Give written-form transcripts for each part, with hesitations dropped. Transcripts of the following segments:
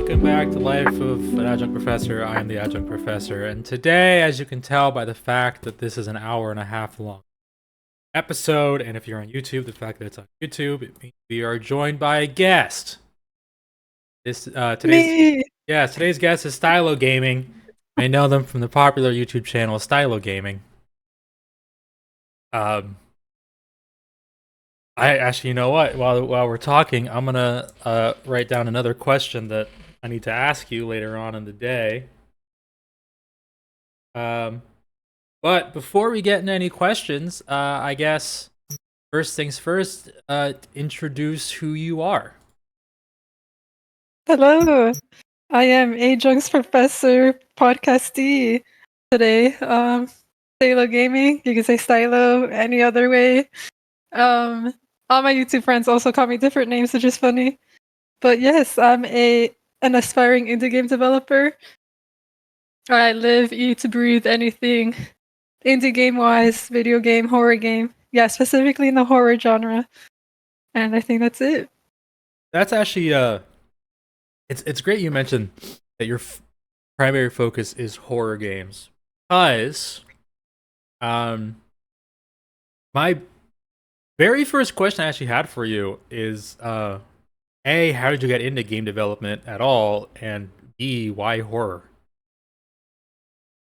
welcome back to Life of an Adjunct Professor. I am the Adjunct Professor, and today, as you can tell by the fact that this is an hour and a half long episode, and if you're on YouTube, the fact that it's on YouTube, it means we are joined by a guest. Me. Today's guest is Stylo Gaming. You may know them from the popular YouTube channel Stylo Gaming. I actually, you know what? While we're talking, I'm gonna write down another question that I need to ask you later on in the day. But before we get into any questions, I guess first things first, introduce who you are. Hello. I am Adjunct's Professor Podcastee today. Stylo Gaming. You can say Stylo any other way. All my YouTube friends also call me different names, which is funny. But yes, I'm an aspiring indie game developer. I live, eat, breathe anything indie game wise, video game, horror game. Yeah, specifically in the horror genre. And I think that's it. That's actually it's great you mentioned that your primary focus is horror games, because my very first question I actually had for you is A, how did you get into game development at all, and B, why horror?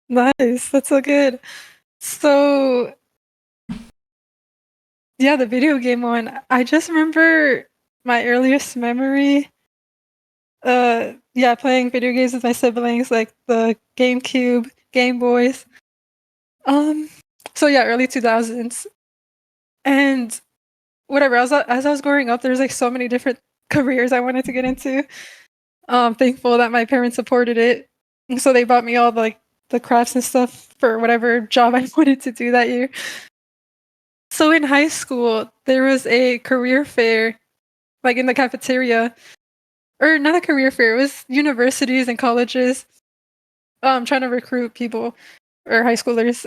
Nice. That's so good. So yeah, the video game one. I just remember my earliest memory. Yeah, playing video games with my siblings, like the GameCube, Game Boys. Um, so yeah, early 2000s. And whatever, as I was growing up, there's like so many different careers I wanted to get into. Thankful that my parents supported it. And so they bought me all the crafts and stuff for whatever job I wanted to do that year. So in high school, there was a career fair, like in the cafeteria, or not a career fair. It was universities and colleges, trying to recruit people or high schoolers.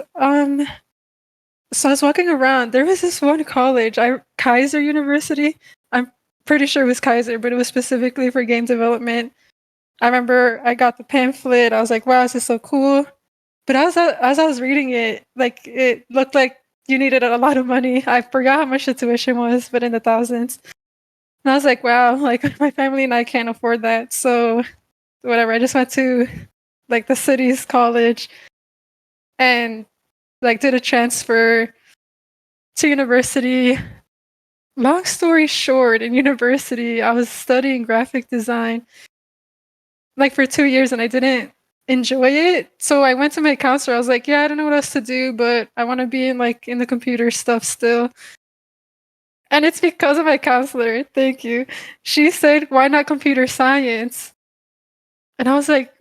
So I was walking around. There was this one college, Kaiser University. I'm pretty sure it was Kaiser, but it was specifically for game development. I remember I got the pamphlet. I was like, "Wow, this is so cool." But as I was reading it, like it looked like you needed a lot of money. I forgot how much the tuition was, but in the thousands. And I was like, wow, like my family and I can't afford that. So whatever. I just went to like the city's college and like did a transfer to university. Long story short, in university, I was studying graphic design like for 2 years and I didn't enjoy it. So I went to my counselor. I was like, yeah, I don't know what else to do, but I want to be in the computer stuff still. And it's because of my counselor. Thank you. She said, why not computer science? And I was like,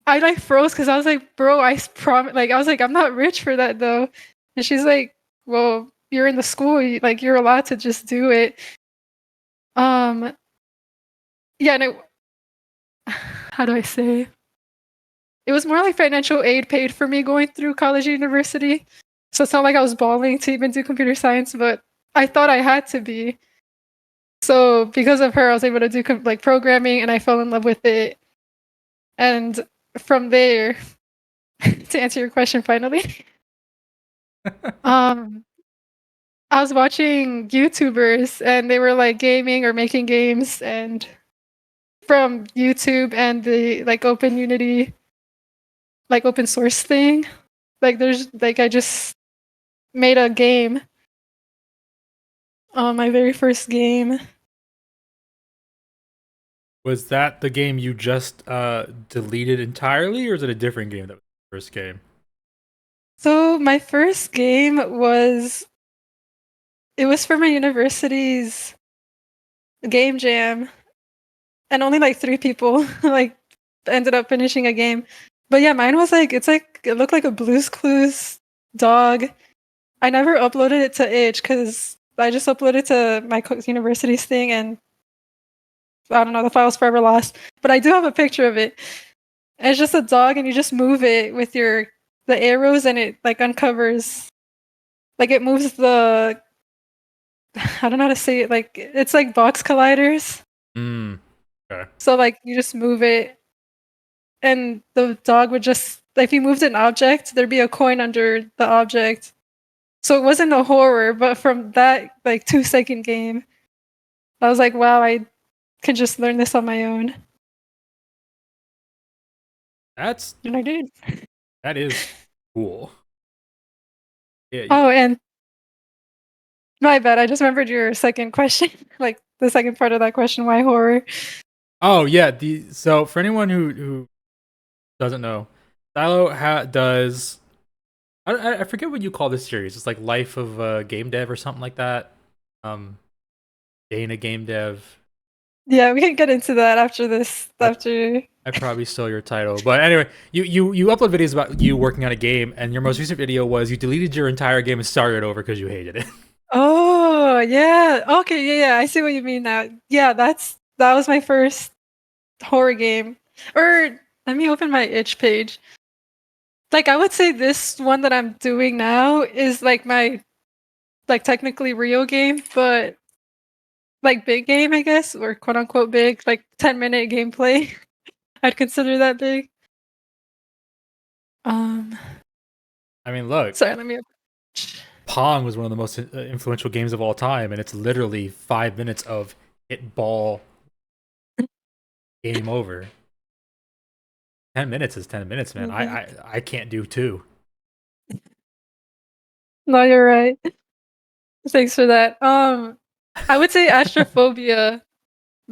I like froze because I was like, bro, I promise. Like, I was like, I'm not rich for that though. And she's like, well, you're in the school. Like, you're allowed to just do it. Um, yeah. And how do I say? It was more like financial aid paid for me going through college and university. So it's not like I was balling to even do computer science, but I thought I had to be. So because of her, I was able to do like programming, and I fell in love with it. And from there, to answer your question, finally, um, I was watching YouTubers, and they were like gaming or making games, and from YouTube and the like Open Unity, like open source thing, like there's like I just made a game, my very first game. Was that the game you just deleted entirely, or is it a different game that was the first game? So my first game was it was for my university's game jam, and only like 3 people like ended up finishing a game. But yeah, mine was like it looked like a Blue's Clues dog. I never uploaded it to itch because I just uploaded to my university's thing, and I don't know, the file's forever lost. But I do have a picture of it. And it's just a dog, and you just move it with the arrows, and it like uncovers, like it moves the I don't know how to say it. Like it's like box colliders. Mm. Okay. So like you just move it, and the dog would just like, if you moved an object, there'd be a coin under the object. So it wasn't a horror, but from that like 2-second game, I was like, wow, I could just learn this on my own, That's and I did. that is cool. Yeah. Oh, and my bad. I just remembered your second question, like the second part of that question, why horror? Oh yeah. So for anyone who doesn't know, Silo does. I forget what you call this series. It's like Life of Game Dev or something like that. Um, Dana Game Dev. Yeah, we can get into that after this. I After. I probably stole your title, but anyway, you upload videos about you working on a game, and your most recent video was you deleted your entire game and started over because you hated it. Oh yeah. Okay. Yeah. Yeah. I see what you mean now. Yeah. That was my first horror game. Or let me open my itch page. Like I would say this one that I'm doing now is like my like technically real game, but like big game, I guess, or quote unquote big, like 10-minute gameplay. I'd consider that big. Um, I mean, look, sorry, let me. Pong was one of the most influential games of all time, and it's literally 5 minutes of hit ball, game over. 10 minutes is 10 minutes, man. Mhm. I can't do two. No, you're right. Thanks for that. I would say Astrophobia.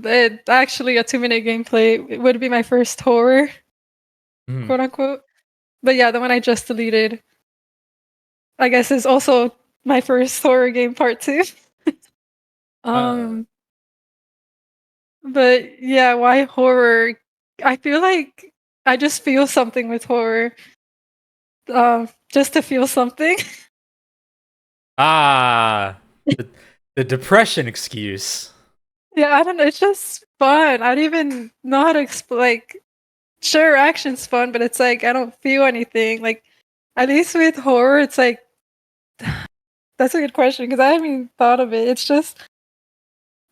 It actually a 2-minute gameplay. It would be my first horror, Mm. quote unquote. But yeah, the one I just deleted, I guess, is also my first horror game part two. Uh, um, but yeah, why horror? I feel like I just feel something with horror. Just to feel something. ah, the, the depression excuse. Yeah, I don't know. It's just fun. I don't even know how to explain. Like, sure, action's fun, but it's like I don't feel anything. Like, at least with horror, it's like that's a good question because I haven't even thought of it. It's just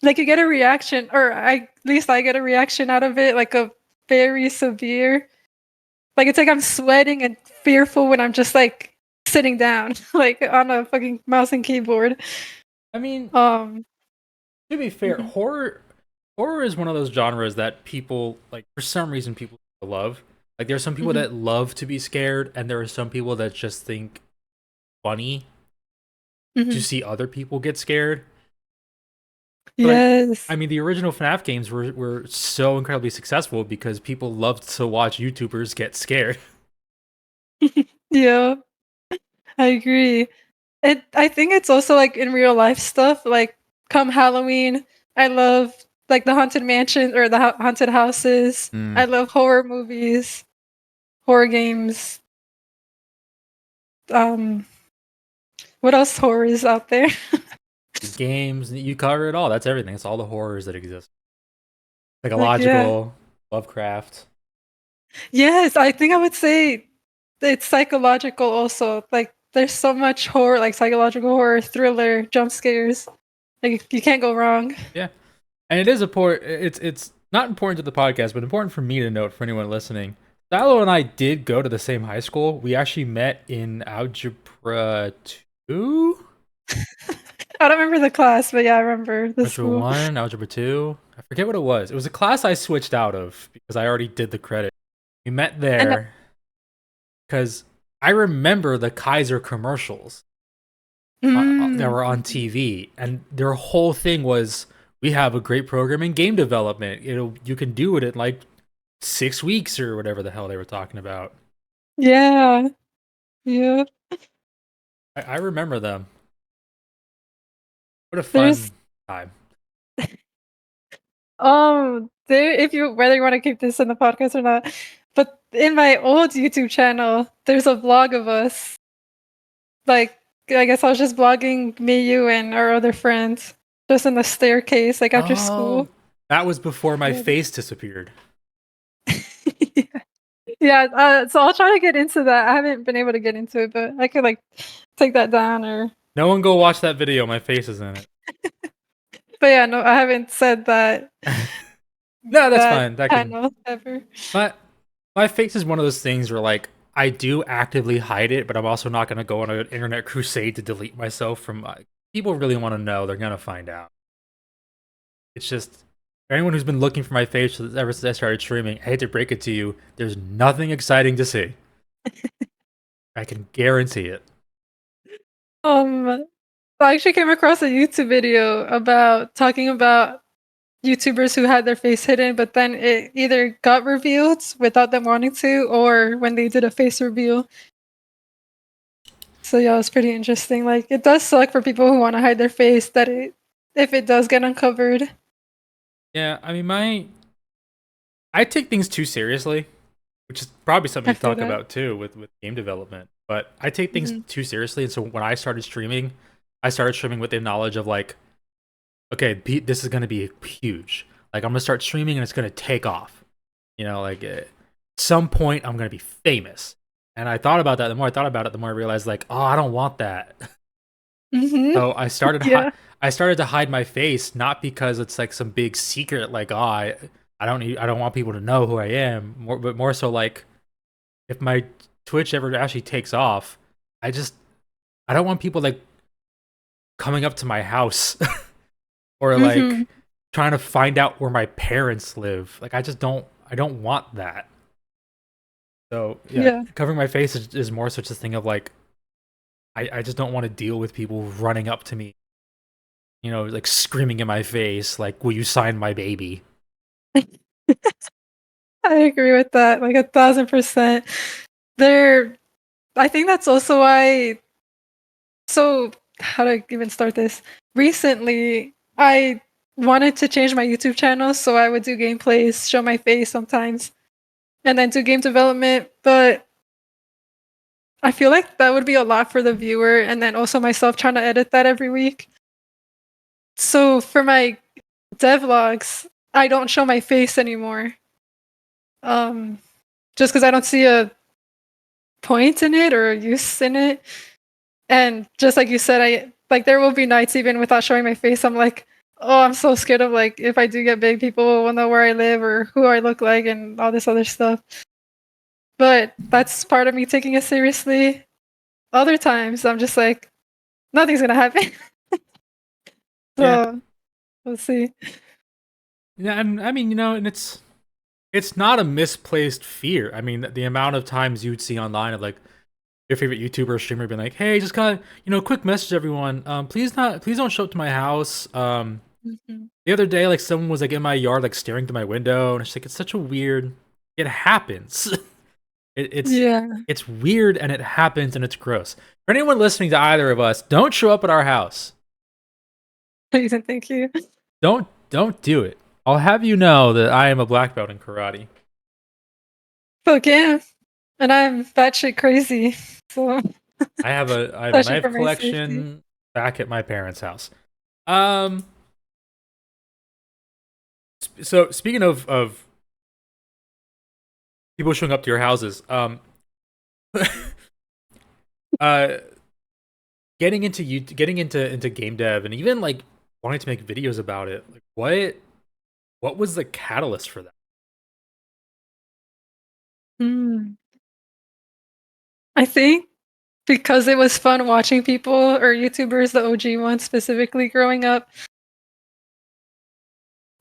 like you get a reaction, or at least I get a reaction out of it, like a very severe. Like it's like I'm sweating and fearful when I'm just like sitting down, like on a fucking mouse and keyboard. I mean, Um, to be fair, mhm, horror is one of those genres that people like for some reason people love. Like there's some people mhm, that love to be scared, and there are some people that just think funny to mhm. see other people get scared. Like, Yes. I mean, the original FNAF games were so incredibly successful because people loved to watch YouTubers get scared. Yeah, I agree. I think it's also like in real life stuff. Like come Halloween, I love like the haunted mansion or the haunted houses. Mm. I love horror movies, horror games. Um, what else horror is out there? Games, you cover it all. That's everything. It's all the horrors that exist. Like yeah, Psychological, Lovecraft. yes, I think I would say it's psychological also. Like there's so much horror, like psychological horror, thriller, jump scares. Like you can't go wrong. Yeah, and it is important. It's not important to the podcast, but important for me to note for anyone listening. Silo and I did go to the same high school. We actually met in algebra two, I don't remember the class, but yeah, I remember the algebra school. one, algebra two. I forget what it was. It was a class I switched out of because I already did the credit. We met And there because I remember the Kaiser commercials that mm, were on TV, and their whole thing was we have a great program in game development. You can do it in like 6 weeks or whatever the hell they were talking about. yeah, yeah. I remember them. What a There's fun time. there if you whether you want to keep this in the podcast or not, but in my old YouTube channel, there's a vlog of us. Like I guess I was just vlogging me, you, and our other friends, just in the staircase, like after Oh, school. that was before my Yeah. face disappeared. Yeah, so I'll try to get into that. I haven't been able to get into it, but I could like take that down or. No one go watch that video. My face is in But yeah, no, I haven't said that. it. No, that's that fine. That can channel ever. my my face is one of those things where like I do actively hide it, but I'm also not gonna go on an internet crusade to delete myself from. People really want to know, they're gonna find out. It's just for anyone who's been looking for my face ever since I started streaming. I hate to break it to you, there's nothing exciting to see. I can guarantee it. Um, I actually came across a YouTube video about talking about YouTubers who had their face hidden, but then it either got revealed without them wanting to, or when they did a face reveal. So yeah, it was pretty interesting. Like it does suck for people who want to hide their face that it if it does get uncovered. Yeah, I mean, I take things too seriously, which is probably something I to feel talk that. about too with game development. But I take things Mhm. too seriously, and so when I started streaming with the knowledge of like, okay, this is gonna be huge. Like I'm gonna start streaming and it's gonna take off. You know, like at some point I'm gonna be famous. And I thought about that. The more I thought about it, the more I realized like, oh, I don't want that. Mhm. So Yeah. I started to hide my face, not because it's like some big secret, like oh I don't want people to know who I am, but more so like if my Twitch ever actually takes off, I just I don't want people like coming up to my house or like Mhm. trying to find out where my parents live. Like I don't want that. So yeah, Yeah. covering my face is more such a thing of like I just don't want to deal with people running up to me, you know, like screaming in my face, like, will you sign my baby? I agree with that, like 1,000%. There I think that's also why so how do I even start this? Recently, I wanted to change my YouTube channel so I would do gameplays, show my face sometimes, and then do game development, but I feel like that would be a lot for the viewer and then also myself trying to edit that every week. So for my devlogs, I don't show my face anymore. Um just cuz I don't see a point in it or a use in it. And just like you said, I like there will be nights even without showing my face. I'm like, oh, I'm so scared of like if I do get big, people will know where I live or who I look like and all this other stuff. But that's part of me taking it seriously. Other times, I'm just like, nothing's gonna happen. Yeah. So we'll see. Yeah, and I mean, you know, and it's not a misplaced fear. I mean, the amount of times you'd see online of like your favorite YouTuber or streamer being like, "Hey, just got you know, quick message everyone. Please don't show up to my house." Mhm. The other day, like someone was like in my yard, like staring through my window, and it's like it's such a weird. It happens. it, it's Yeah. it's weird and it happens and it's gross. For anyone listening to either of us, don't show up at our house. Please and thank you. Don't do it. I'll have you know that I am a black belt in karate. Fuck yeah. And I'm batshit crazy. So I have a especially for knife my safety. collection back at my parents' house. Um, so speaking of people showing up to your houses, uh, getting into game dev and even like wanting to make videos about it. Like what was the catalyst for that? Mm. I think because it was fun watching people or YouTubers, the OG ones specifically growing up.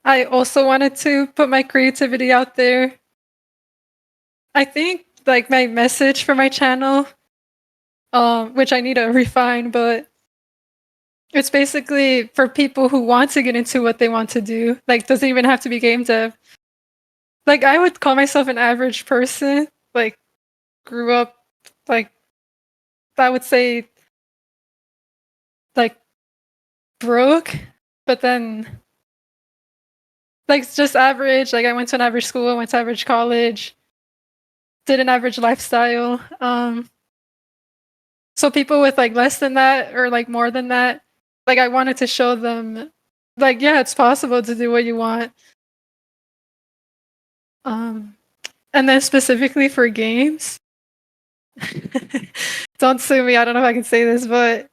I also wanted to put my creativity out there. I think like my message for my channel, which I need to refine, but it's basically for people who want to get into what they want to do. Like doesn't even have to be game dev. Like I would call myself an average person. Like grew up like I would say like broke, but then like just average. Like I went to an average school, I went to average college, did an average lifestyle. So people with like less than that or like more than that, like I wanted to show them like yeah, it's possible to do what you want. Um and then specifically for games. Don't sue me, I don't know if I can say this, but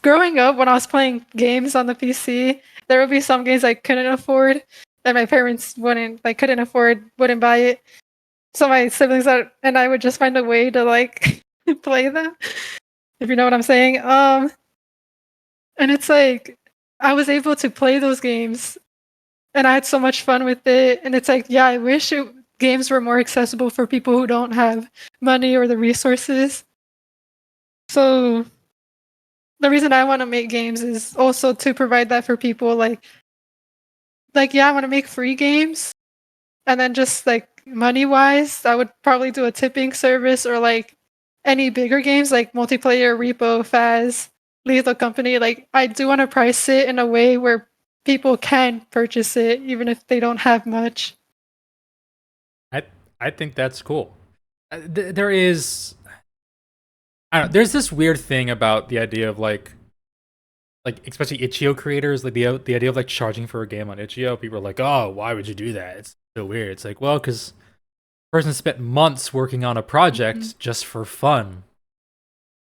growing up when I was playing games on the PC, there would be some games I couldn't afford and my parents couldn't afford, wouldn't buy it. So my siblings and I would just find a way to like play them, if you know what I'm saying. And it's like I was able to play those games, and I had so much fun with it. And it's like, yeah, I wish games were more accessible for people who don't have money or the resources. So the reason I want to make games is also to provide that for people. Like yeah, I want to make free games, and then just like money wise, I would probably do a tipping service, or like any bigger games like multiplayer, Repo, Faz, Lethal Company. Like I do want to price it in a way where people can purchase it even if they don't have much. I I think that's cool. There is, I don't know, there's this weird thing about the idea of like especially itch.io creators, like the idea of like charging for a game on itch.io. People are like, oh, why would you do that? It's so weird. It's like, well, because person spent months working on a Mhm. project just for fun.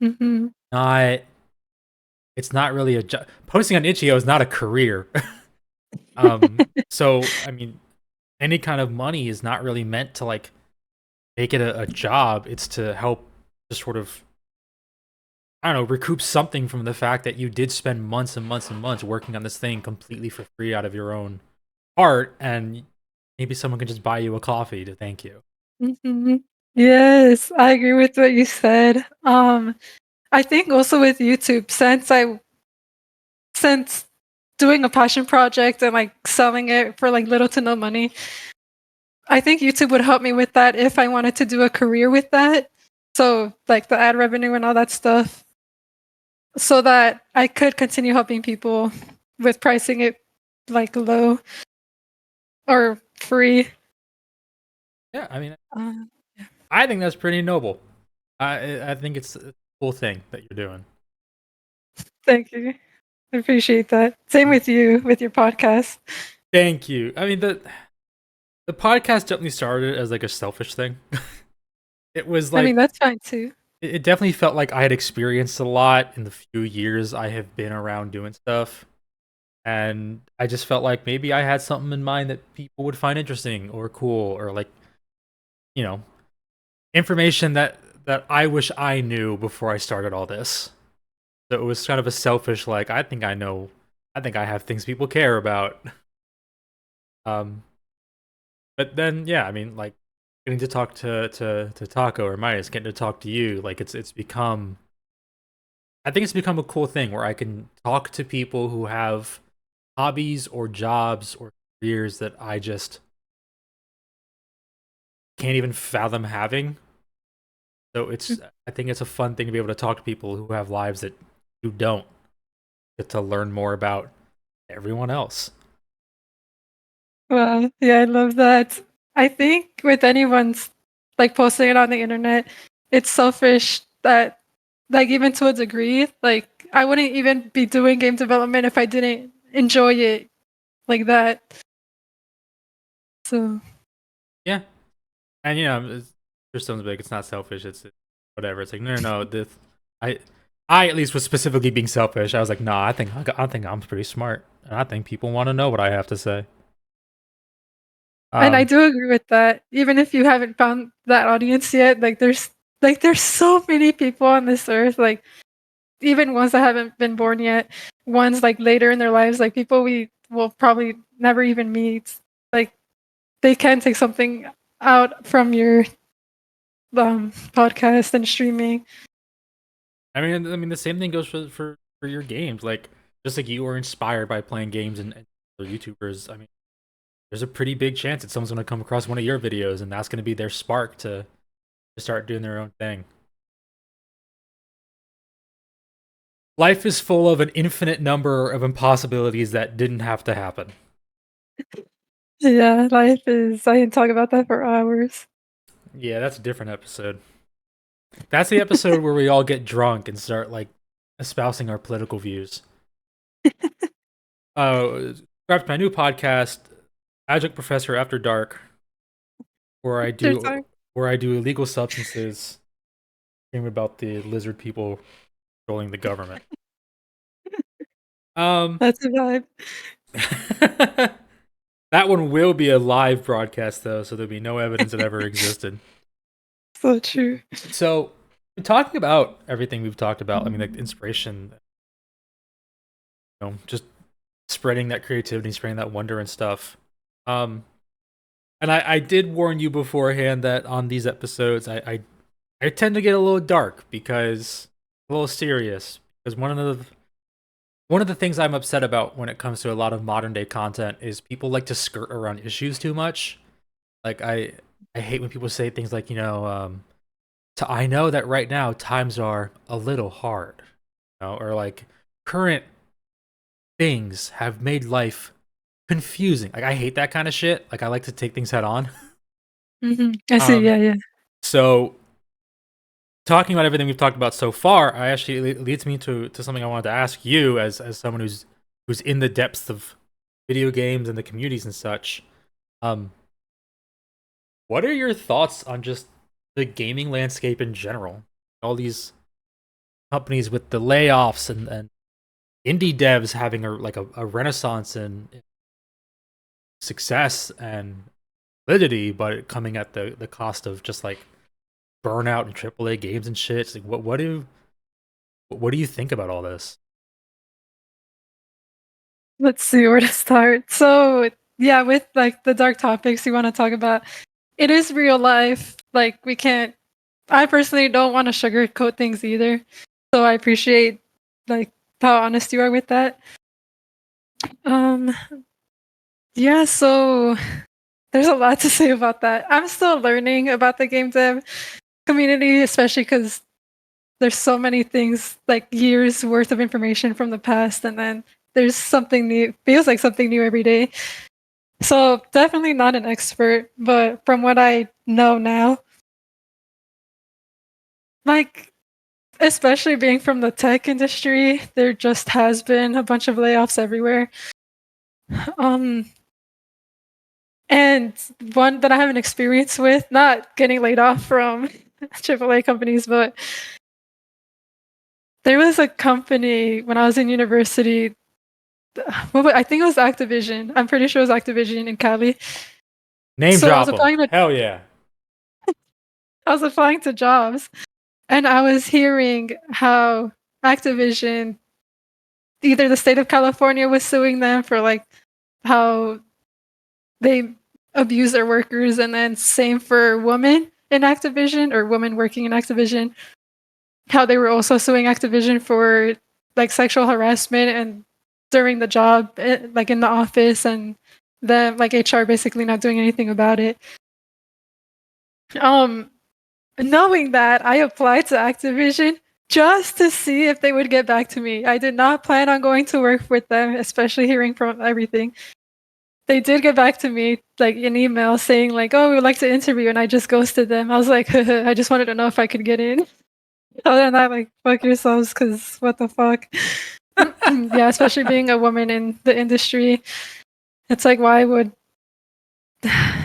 Mhm. Not, it's not really a job. Posting on itch.io is not a career. So I mean, any kind of money is not really meant to like make it a job. It's to help just sort of, I don't know, recoup something from the fact that you did spend months and months and months working on this thing completely for free out of your own heart, and maybe someone can just buy you a coffee to thank you. Mhm. Yes, I agree with what you said. I think also with YouTube, since doing a passion project and like selling it for like little to no money, I think YouTube would help me with that if I wanted to do a career with that. So like the ad revenue and all that stuff, so that I could continue helping people with pricing it like low or free. Yeah, I mean, Uh, I think that's pretty noble. I think it's a cool thing that you're doing. Thank you. I appreciate that. Same with you with your podcast. Thank you. I mean, the podcast definitely started as like a selfish thing. It was I mean, like, that's fine too. it definitely felt like I had experienced a lot in the few years I have been around doing stuff, and I just felt like maybe I had something in mind that people would find interesting or cool, or like, you know, information that I wish I knew before I started all this. So it was kind of a selfish, like, I think I know, I think I have things people care about. Um, but then yeah, I mean, like, getting to talk to Taco or Midas, getting to talk to you, like it's become, I think it's become a cool thing where I can talk to people who have hobbies or jobs or careers that I just can't even fathom having. So it's, I think it's a fun thing to be able to talk to people who have lives that you don't, get to learn more about everyone else. Well, yeah, I love that. I think with anyone's like posting it on the internet, it's selfish that like even to a degree, like I wouldn't even be doing game development if I didn't enjoy it like that. So Yeah, and you know, there's something like it's not selfish. It's whatever. It's like no, no, no. This, I, I at least was specifically being selfish. I was like, nah, I think I'm pretty smart, and I think people want to know what I have to say. and I Um, do agree with that. Even if you haven't found that audience yet, there's so many people on this earth, like even ones that haven't been born yet, ones like later in their lives, like people we will probably never even meet. Like they can take something out from your podcast and streaming. I mean, the same thing goes for your games. Like, just like you were inspired by playing games and other YouTubers. I mean, there's a pretty big chance that someone's going to come across one of your videos, and that's going to be their spark to start doing their own thing. Life is full of an infinite number of impossibilities that didn't have to happen. Yeah, life is. I can talk about that for hours. Yeah, that's a different episode. That's the episode where we all get drunk and start like espousing our political views. Subscribe to my new podcast, Adjunct Professor After Dark, where I There's do time. illegal substances, dream about the lizard people controlling the government. Um, That's a vibe. That one will be a live broadcast though, so there'll be no evidence it ever existed. So true. So, talking about everything we've talked about, I mean, like inspiration, just spreading that creativity, spreading that wonder and stuff. Um, and I did warn you beforehand that on these episodes, I tend to get a little dark because a little serious because one of the things I'm upset about when it comes to a lot of modern day content is people like to skirt around issues too much. Like I hate when people say things like, I know that right now times are a little hard, or like current things have made life confusing. Like I hate that kind of shit. Like I like to take things head on. I see. Um, Yeah, yeah. so talking about everything we've talked about so far, I actually it leads me to something I wanted to ask you as someone who's in the depths of video games and the communities and such. Um, what are your thoughts on just the gaming landscape in general? All these companies with the layoffs and indie devs having a renaissance in success and validity, but coming at the cost of just like burnout and AAA games and shit. It's like what do you think about all this? Let's see where to start. So, yeah, with like the dark topics you want to talk about, it is real life. Like, we can't, I personally don't want to sugarcoat things either. So, I appreciate like how honest you are with that. Um, yeah, so there's a lot to say about that. I'm still learning about the game dev community, especially because there's so many things, like years worth of information from the past, and then there's something new, feels like something new every day. So definitely not an expert, but from what I know now, like especially being from the tech industry, there just has been a bunch of layoffs everywhere. Um and one that I have an experience with, not getting laid off from AAA companies, but there was a company when I was in university. Well, I think it was Activision. I'm pretty sure it was Activision in Cali. Name So drop them. Hell yeah. I was applying to jobs, and I was hearing how Activision, either the state of California was suing them for like how they abuse their workers, and then same for women in Activision or women working in Activision, how they were also suing Activision for like sexual harassment and during the job, like in the office, and the like HR basically not doing anything about it. Um, Knowing that, I applied to Activision just to see if they would get back to me. I did not plan on going to work with them, especially hearing from everything. They did get back to me, like an email saying like, "Oh, we would like to interview," and I just ghosted them. I was like, I just wanted to know if I could get in. Other than that, like, fuck yourselves, because what the fuck? Yeah, especially being a woman in the industry. It's like, why would.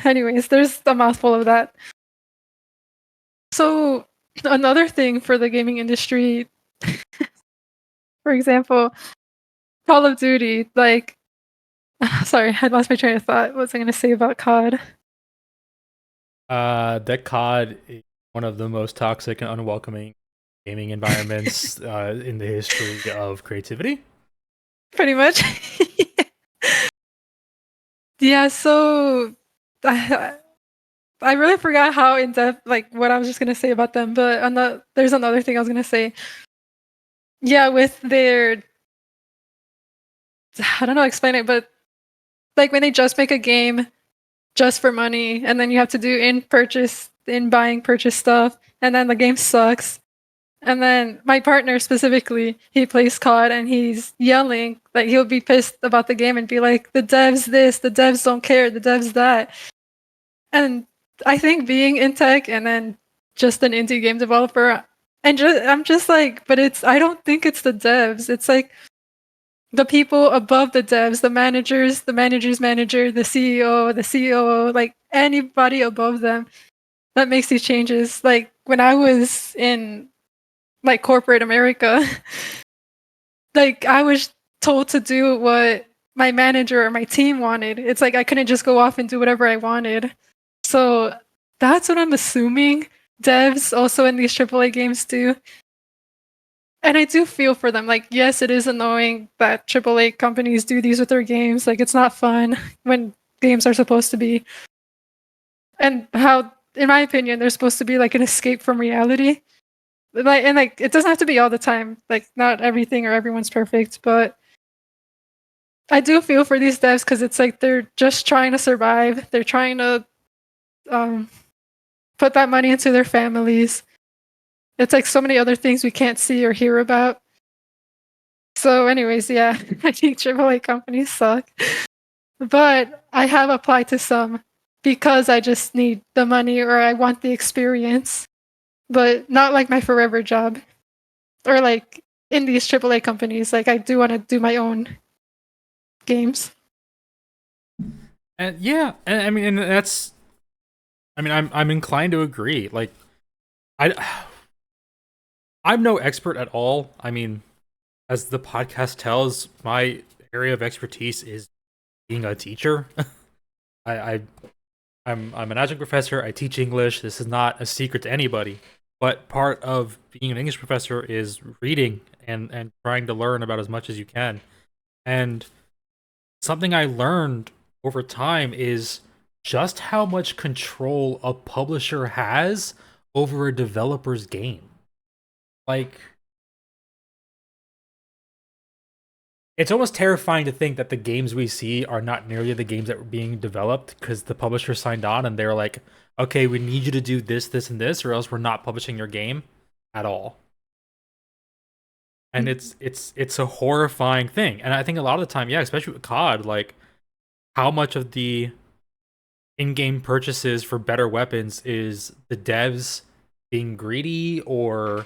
Anyways, there's a mouthful of that. So, another thing for the gaming industry, for example, Call of Duty, like, sorry, I lost my train of thought. What was I going to say about COD? That COD is one of the most toxic and unwelcoming gaming environments in the history of creativity. Pretty much. Yeah, so I, I really forgot how in depth, like, what I was just going to say about them, but there's another thing I was going to say. Yeah, with their, I don't know how to explain it, but like when they just make a game just for money, and then you have to do in buying purchase stuff, and then the game sucks. And then my partner specifically, he plays COD and he's yelling, like he'll be pissed about the game and be like, the devs this, the devs don't care, the devs that. And I think being in tech and then just an indie game developer, I'm just like, but I don't think it's the devs. It's like the people above the devs, the manager's manager, the CEO, the COO, like anybody above them that makes these changes. Like when I was in like corporate America, like I was told to do what my manager or my team wanted. It's like I couldn't just go off and do whatever I wanted. So that's what I'm assuming devs also in these AAA games do. And I do feel for them. Like, yes, it is annoying that AAA companies do these with their games. Like, it's not fun when games are supposed to be. And how, in my opinion, they're supposed to be like an escape from reality. Like it doesn't have to be all the time. Like, not everything or everyone's perfect, but I do feel for these devs because it's like they're just trying to survive. They're trying to um, put that money into their families. It's like so many other things we can't see or hear about. So, anyways, yeah, I think AAA companies suck. But I have applied to some because I just need the money or I want the experience, but not like my forever job or like in these AAA companies. Like, I do want to do my own games. And yeah, and I mean, and that's, I mean, I'm inclined to agree. Like, I, I'm no expert at all. I mean, as the podcast tells, my area of expertise is being a teacher. I I'm an adjunct professor. I teach English. This is not a secret to anybody. But part of being an English professor is reading and trying to learn about as much as you can. And something I learned over time is just how much control a publisher has over a developer's game. Like, it's almost terrifying to think that the games we see are not nearly the games that were being developed because the publisher signed on and they're like, okay, we need you to do this, this, and this, or else we're not publishing your game at all. And it's a horrifying thing. And I think a lot of the time, yeah, especially with COD, like how much of the in-game purchases for better weapons is the devs being greedy or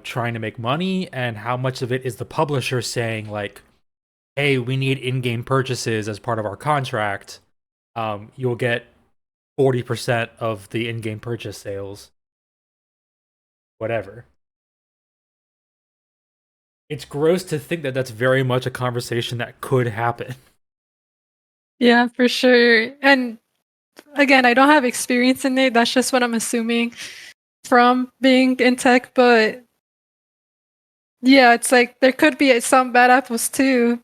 trying to make money, and how much of it is the publisher saying like, hey, we need in-game purchases as part of our contract. You'll get 40% of the in-game purchase sales, whatever. It's gross to think that that's very much a conversation that could happen. Yeah, for sure. And again, I don't have experience in it. That's just what I'm assuming from being in tech. But yeah, it's like there could be some bad apples too.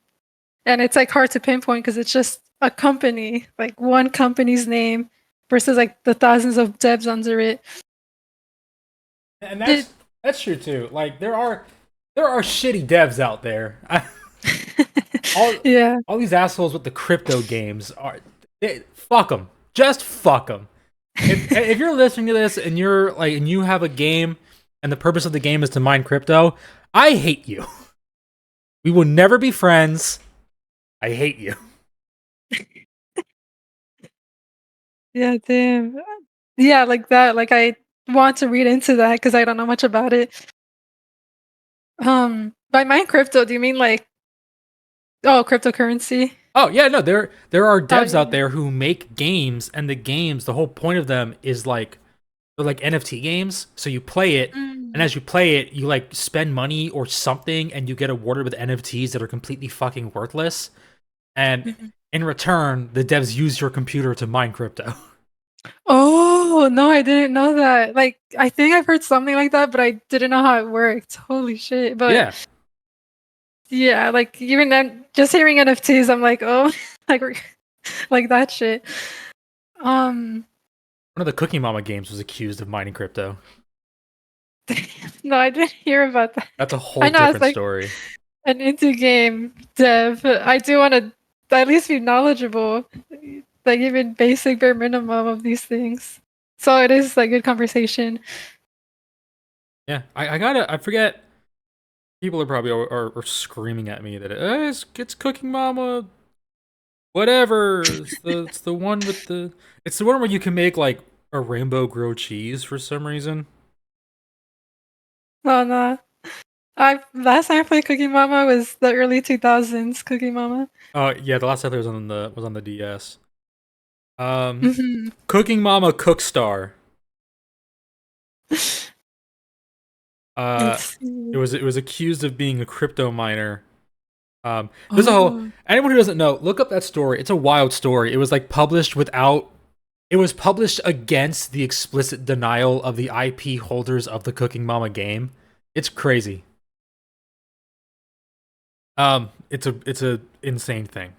And it's like hard to pinpoint because it's just a company, like one company's name versus like the thousands of devs under it. And Did that's true too. Like there are shitty devs out there. all yeah. all these assholes with the crypto games fuck them. Just fuck them. If you're listening to this and you're like and you have a game and the purpose of the game is to mine crypto, I hate you. We will never be friends. I hate you. Yeah, damn. Yeah, like that. Like I want to read into that because I don't know much about it. By mine crypto, do you mean like cryptocurrency? Oh yeah, no, there are Oh devs out yeah. there who make games, and the games, the whole point of them is like they're like NFT games. So you play it, and Mm. as you play it, you like spend money or something, and you get awarded with NFTs that are completely fucking worthless. And Mhm. in return, the devs use your computer to mine crypto. Oh no, I didn't know that. Like I think I've heard something like that, but I didn't know how it worked. Holy shit. But Yeah, yeah, like even then just hearing NFTs, I'm like, oh like like that shit. Um one of the Cookie Mama games was accused of mining crypto. no, I didn't hear about that. That's a I whole know it's different like story. an indie game dev. I do want to at least be knowledgeable, like even basic bare minimum of these things. So it is like good conversation. Yeah, I forget. People are probably are screaming at me that it's Cooking Mama, whatever. It's the one with it's the one where you can make like a rainbow grilled cheese for some reason. Oh no. I last time I played Cookie Mama was the early 2000s Cookie Mama. Oh yeah, the last time was on the DS. Um, Hmm. Cooking Mama Cookstar. Uh, Let's it see. was accused of being a crypto miner, There's a whole Oh, anyone who doesn't know, look up that story. It's a wild story. It was like published without. It was published against the explicit denial of the IP holders of the Cooking Mama game. It's crazy. It's a insane thing.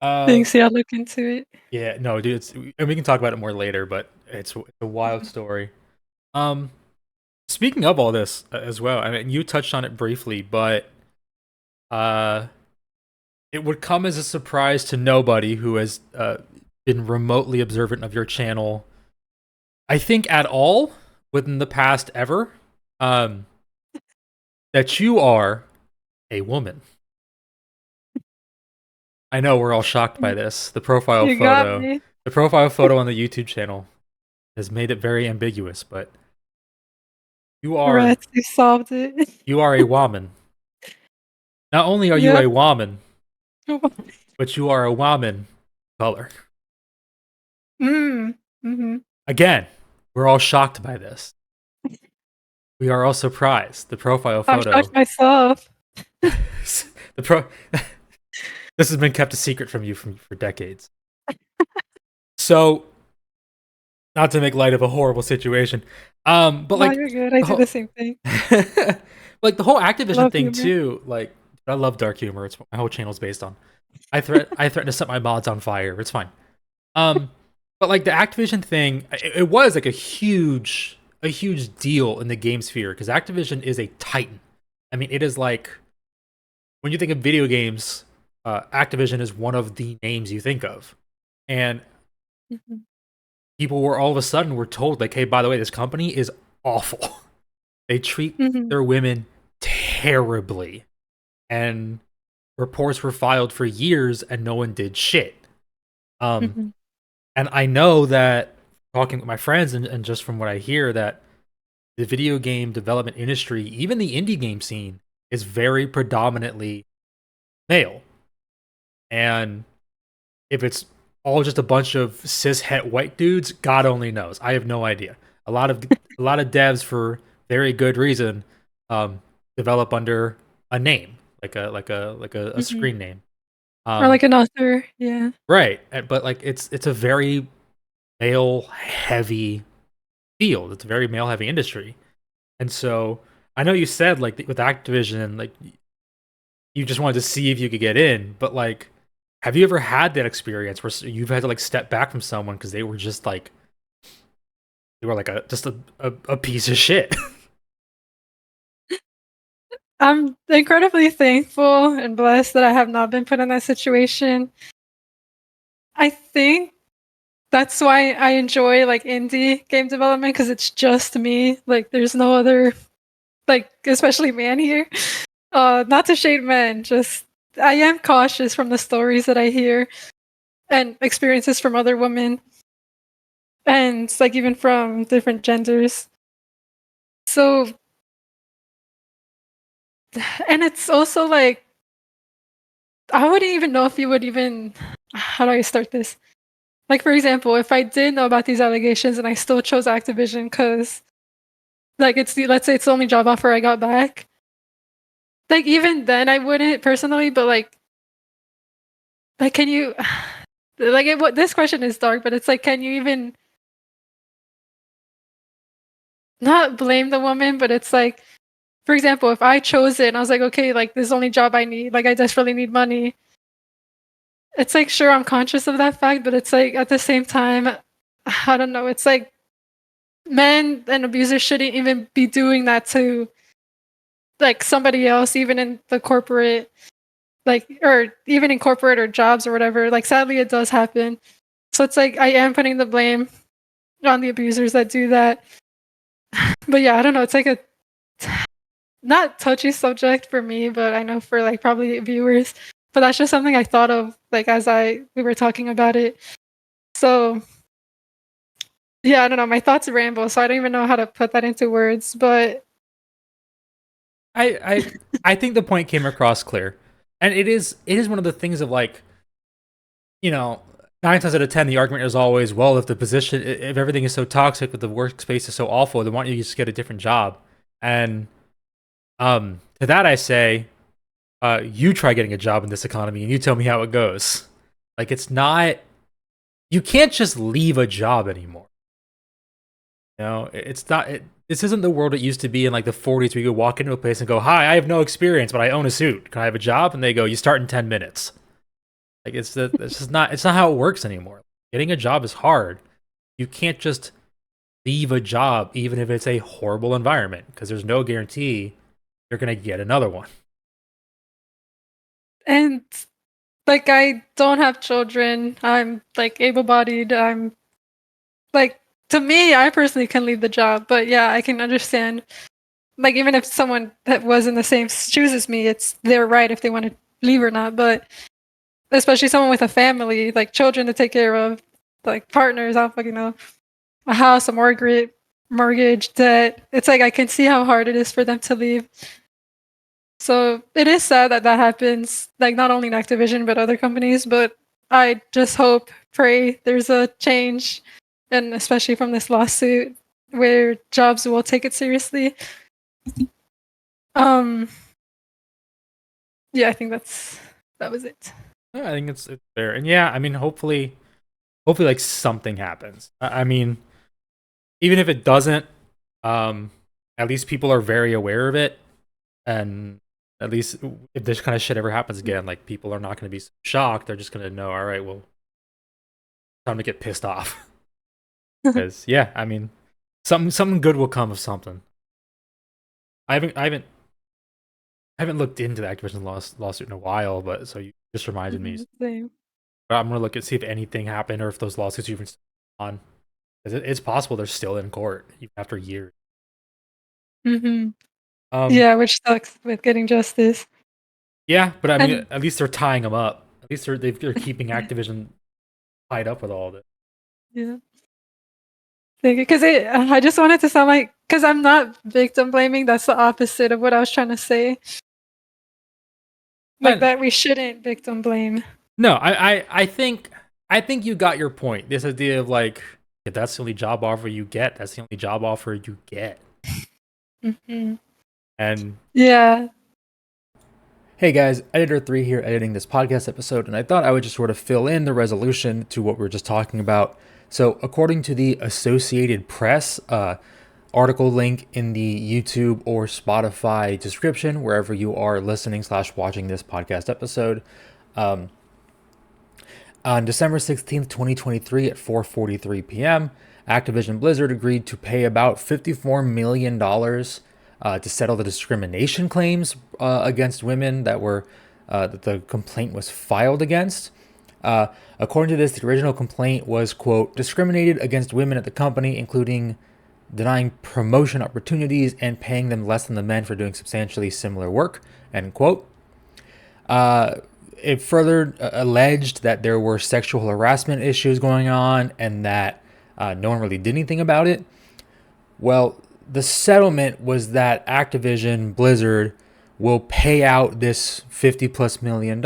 Uh, thanks. Yeah, I'll look into it. yeah, no, dude. And we can talk about it more later, but it's a wild story. Um, Speaking of all this as well, I mean, you touched on it briefly, but uh, it would come as a surprise to nobody who has been remotely observant of your channel. I think at all within the past ever, um, that you are a woman. I know we're all shocked by this. You got me. The profile photo on the YouTube channel has made it very ambiguous, but you are Rats, you solved it. you are a woman. Not only are you Yep. a woman, but you are a woman color. Mm. Mm-hmm. Again, we're all shocked by this. We are all surprised. The profile I'm photo. shocked myself. the pro. This has been kept a secret from you for decades. So, not to make light of a horrible situation, but No, like, you're good. I the do whole, the same thing. like the whole Activision Love thing humor. too. Like, I love dark humor. It's what my whole channel's based on. I threaten to set my mods on fire. It's fine. Um, but like the Activision thing, it was like a huge deal in the game sphere because Activision is a titan. I mean, it is like when you think of video games, Activision is one of the names you think of, and Mhm. people were all of a sudden were told like, hey, by the way, this company is awful. They treat Mhm. their women terribly, and reports were filed for years, and no one did shit. Um, Mhm. and I know that talking with my friends and just from what I hear that the video game development industry, even the indie game scene, is very predominantly male. And if it's all just a bunch of cis het white dudes, God only knows. I have no idea. A lot of devs for very good reason develop under a name, a Mhm. screen name. Or Um, like an author. Yeah. right, but like it's a very male heavy field. It's a very male heavy industry. And so I know you said like with Activision, like you just wanted to see if you could get in, but like, have you ever had that experience where you've had to like step back from someone because they were just like they were like a piece of shit? I'm incredibly thankful and blessed that I have not been put in that situation. I think that's why I enjoy like indie game development because it's just me. Like there's no other like especially man here. Not to shade men, just I am cautious from the stories that I hear and experiences from other women and like even from different genders. So and it's also like I wouldn't even know if you would even how do I start this? Like for example, if I did know about these allegations and I still chose Activision because like it's the let's say it's the only job offer I got back. Like even then I wouldn't personally, but like can you like what this question is dark, but it's like can you even not blame the woman, but it's like for example, if I chose it and I was like, okay, like this is the only job I need, like I desperately need money. It's like sure I'm conscious of that fact, but it's like at the same time, I don't know, it's like men and abusers shouldn't even be doing that to like somebody else, even in the corporate like or even in corporate or jobs or whatever. Like sadly it does happen. So it's like I am putting the blame on the abusers that do that. But yeah, I don't know. It's like a not touchy subject for me, but I know for like probably viewers. But that's just something I thought of like as we were talking about it. So yeah, I don't know. My thoughts ramble, so I don't even know how to put that into words. But I I think the point came across clear, and it is one of the things of like you know. 9 times out of 10, the argument is always, well, if the position, if everything is so toxic, if the workspace is so awful, then why don't you just get a different job? And to that I say, You try getting a job in this economy, and you tell me how it goes. Like, it's not. You can't just leave a job anymore. You know, it's not. This isn't the world it used to be in like the 40s, where you could walk into a place and go, "Hi, I have no experience, but I own a suit. Can I have a job?" And they go, "You start in 10 minutes." Like, it's just not. It's not how it works anymore. Getting a job is hard. You can't just leave a job, even if it's a horrible environment, because there's no guarantee you're gonna get another one. And like I don't have children. I'm like able-bodied. I'm like to me, I personally can leave the job, but yeah, I can understand. Like even if someone that was in the same shoes as me, it's their right if they want to leave or not. But especially someone with a family, like children to take care of, like partners, I don't fucking know, a house, a mortgage, debt. It's like I can see how hard it is for them to leave. So it is sad that that happens, like not only in Activision but other companies. But I just hope, pray there's a change, and especially from this lawsuit, where jobs will take it seriously. Um, yeah, I think that was it. Yeah, I think it's fair, and yeah, I mean, hopefully, like something happens. I mean, even if it doesn't, um, at least people are very aware of it, and at least if this kind of shit ever happens again, like people are not going to be so shocked. They're just going to know, all right, well, time to get pissed off. Because yeah, I mean, something good will come of something. I haven't looked into the Activision lawsuit in a while, but so you just reminded me. Same. But I'm gonna look and see if anything happened or if those lawsuits are even still on. Because it's possible they're still in court even after years. Hmm. Um, Yeah, which sucks with getting justice. yeah, but I mean, And at least they're tying them up. At least they're keeping Activision tied up with all of it. yeah, because I just wanted to sound like, because I'm not victim blaming. That's the opposite of what I was trying to say. Like And that we shouldn't victim blame. no, I think you got your point. This idea of like, if that's the only job offer you get, that's the only job offer you get. Hmm. And Yeah. hey guys, Editor 3 here editing this podcast episode, and I thought I would just sort of fill in the resolution to what we were just talking about. So, according to the Associated Press, article link in the YouTube or Spotify description, wherever you are listening / watching this podcast episode, on December 16th, 2023 at 4:43 p.m., Activision Blizzard agreed to pay about $54 million to settle the discrimination claims against women that the complaint was filed against. According to this, the original complaint was, quote, discriminated against women at the company, including denying promotion opportunities and paying them less than the men for doing substantially similar work, end quote. It further alleged that there were sexual harassment issues going on and that no one really did anything about it. Well, the settlement was that Activision Blizzard will pay out this $50+ million,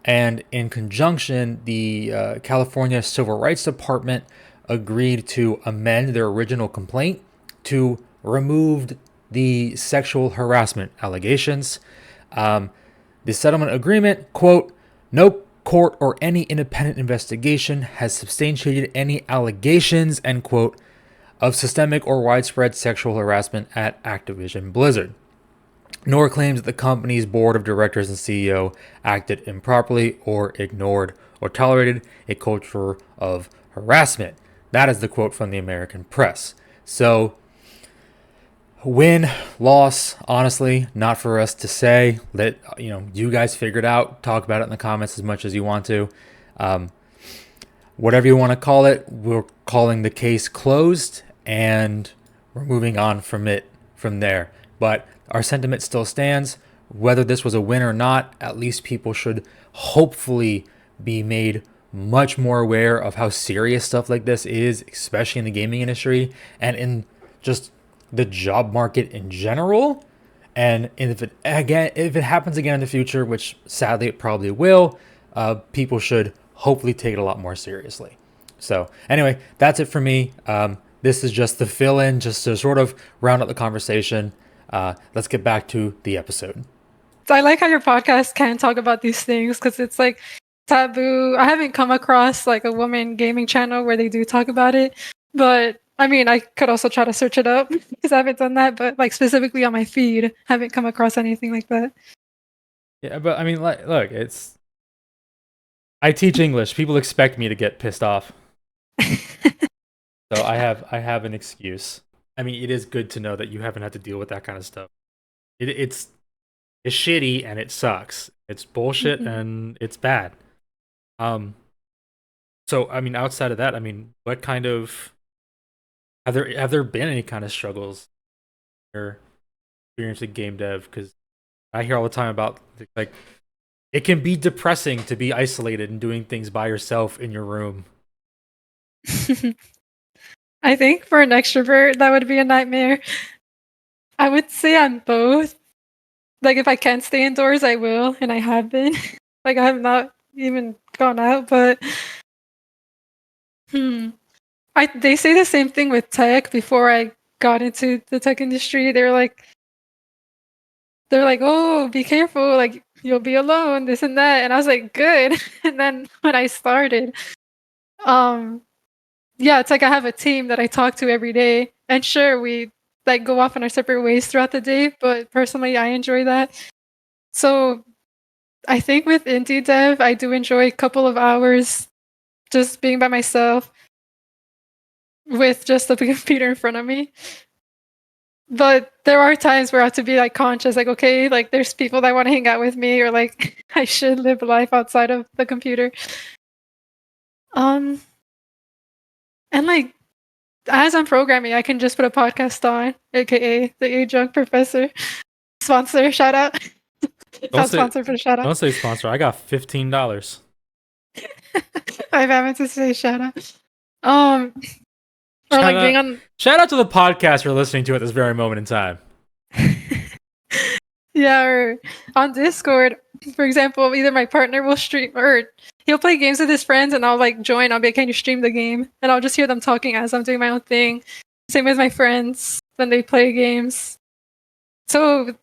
and in conjunction, the California Civil Rights Department agreed to amend their original complaint to remove the sexual harassment allegations. The settlement agreement, quote, no court or any independent investigation has substantiated any allegations, end quote, of systemic or widespread sexual harassment at Activision Blizzard, nor claims that the company's board of directors and CEO acted improperly or ignored or tolerated a culture of harassment. That is the quote from the American press. So, win, loss, honestly, not for us to say. Let you guys figure it out. Talk about it in the comments as much as you want to. Whatever you want to call it, we're calling the case closed, and we're moving on from it from there. But our sentiment still stands. Whether this was a win or not, at least people should hopefully be made much more aware of how serious stuff like this is, especially in the gaming industry and in just the job market in general. And if it happens again in the future, which sadly it probably will, people should hopefully take it a lot more seriously. So anyway, that's it for me. This is just the fill in, just to sort of round up the conversation. Let's get back to the episode. I like how your podcast can talk about these things because it's like taboo. I haven't come across like a woman gaming channel where they do talk about it, but I mean, I could also try to search it up because I haven't done that. But like specifically on my feed, haven't come across anything like that. Yeah, but I mean, like, look, it's I teach English. People expect me to get pissed off, so I have an excuse. I mean, it is good to know that you haven't had to deal with that kind of stuff. It's shitty and it sucks. It's bullshit Mhm. and it's bad. Um, so I mean, outside of that, I mean, what kind of have there been any kind of struggles or experience in game dev? Because I hear all the time about like it can be depressing to be isolated and doing things by yourself in your room. I think for an extrovert, that would be a nightmare. I would say on both. Like if I can stay indoors, I will, and I have been. Like I have not even gone out, but hmm. They say the same thing with tech before I got into the tech industry. They're like, "Oh, be careful, like you'll be alone, this and that." And I was like, "Good." And then when I started, um yeah, it's like I have a team that I talk to every day. And sure, we like go off in our separate ways throughout the day, but personally I enjoy that. So I think with indie dev, I do enjoy a couple of hours just being by myself with just the computer in front of me. But there are times where I have to be like conscious, like, okay, like there's people that want to hang out with me, or like I should live life outside of the computer. Um, and like as I'm programming, I can just put a podcast on, aka the Adjunct Professor. Sponsor, shout out. Don't Not say sponsored, but a shout out. don't say sponsor. I got $15. I'm having to say shout out. Um, or Shout like being out on. shout out to the podcast you're listening to at this very moment in time. Yeah, or on Discord, for example, either my partner will stream or he'll play games with his friends and I'll like join. I'll be like, can you stream the game? And I'll just hear them talking as I'm doing my own thing. Same with my friends when they play games. So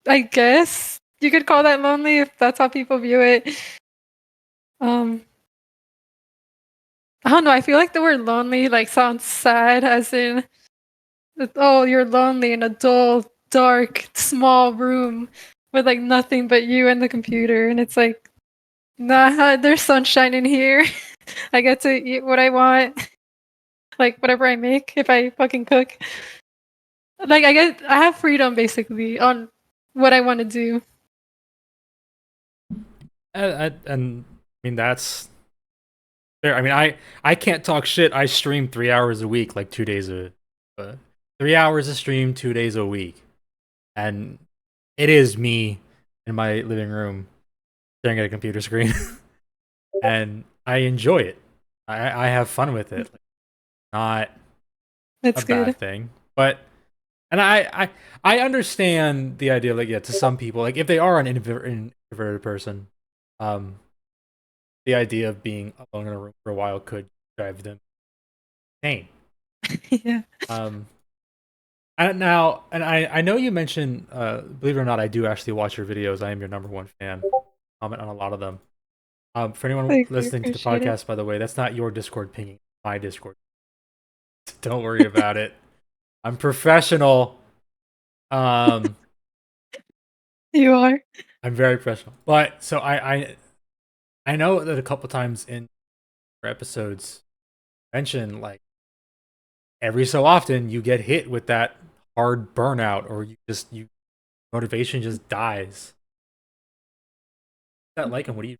I guess you could call that lonely if that's how people view it. Um, I don't know. I feel like the word lonely like sounds sad, as in, oh, you're lonely in a dull, dark, small room with like nothing but you and the computer. And it's like, nah, there's sunshine in here. I get to eat what I want, like whatever I make if I fucking cook. Like I have freedom basically on what I want to do. And I mean that's fair. I mean I can't talk shit. I stream 3 hours a week, like 2 days uh, 3 hours a stream, 2 days a week, and it is me in my living room staring at a computer screen, and I enjoy it. I have fun with it. Like, not a That's good. bad thing, but and I understand the idea. Like, yeah, to some people, like if they are an introverted person, um, the idea of being alone in a room for a while could drive them insane. Yeah. Um, and I know you mentioned, believe it or not, I do actually watch your videos. I am your number one fan. Comment on a lot of them. For anyone Thank you. listening to the Appreciate it. podcast, by the way, that's not your Discord pinging, my Discord. Don't worry about it. I'm professional. Um, You are. I'm very professional. But so I know that a couple times in your episodes mention like every so often you get hit with that hard burnout or you motivation just dies. What's that like and what do you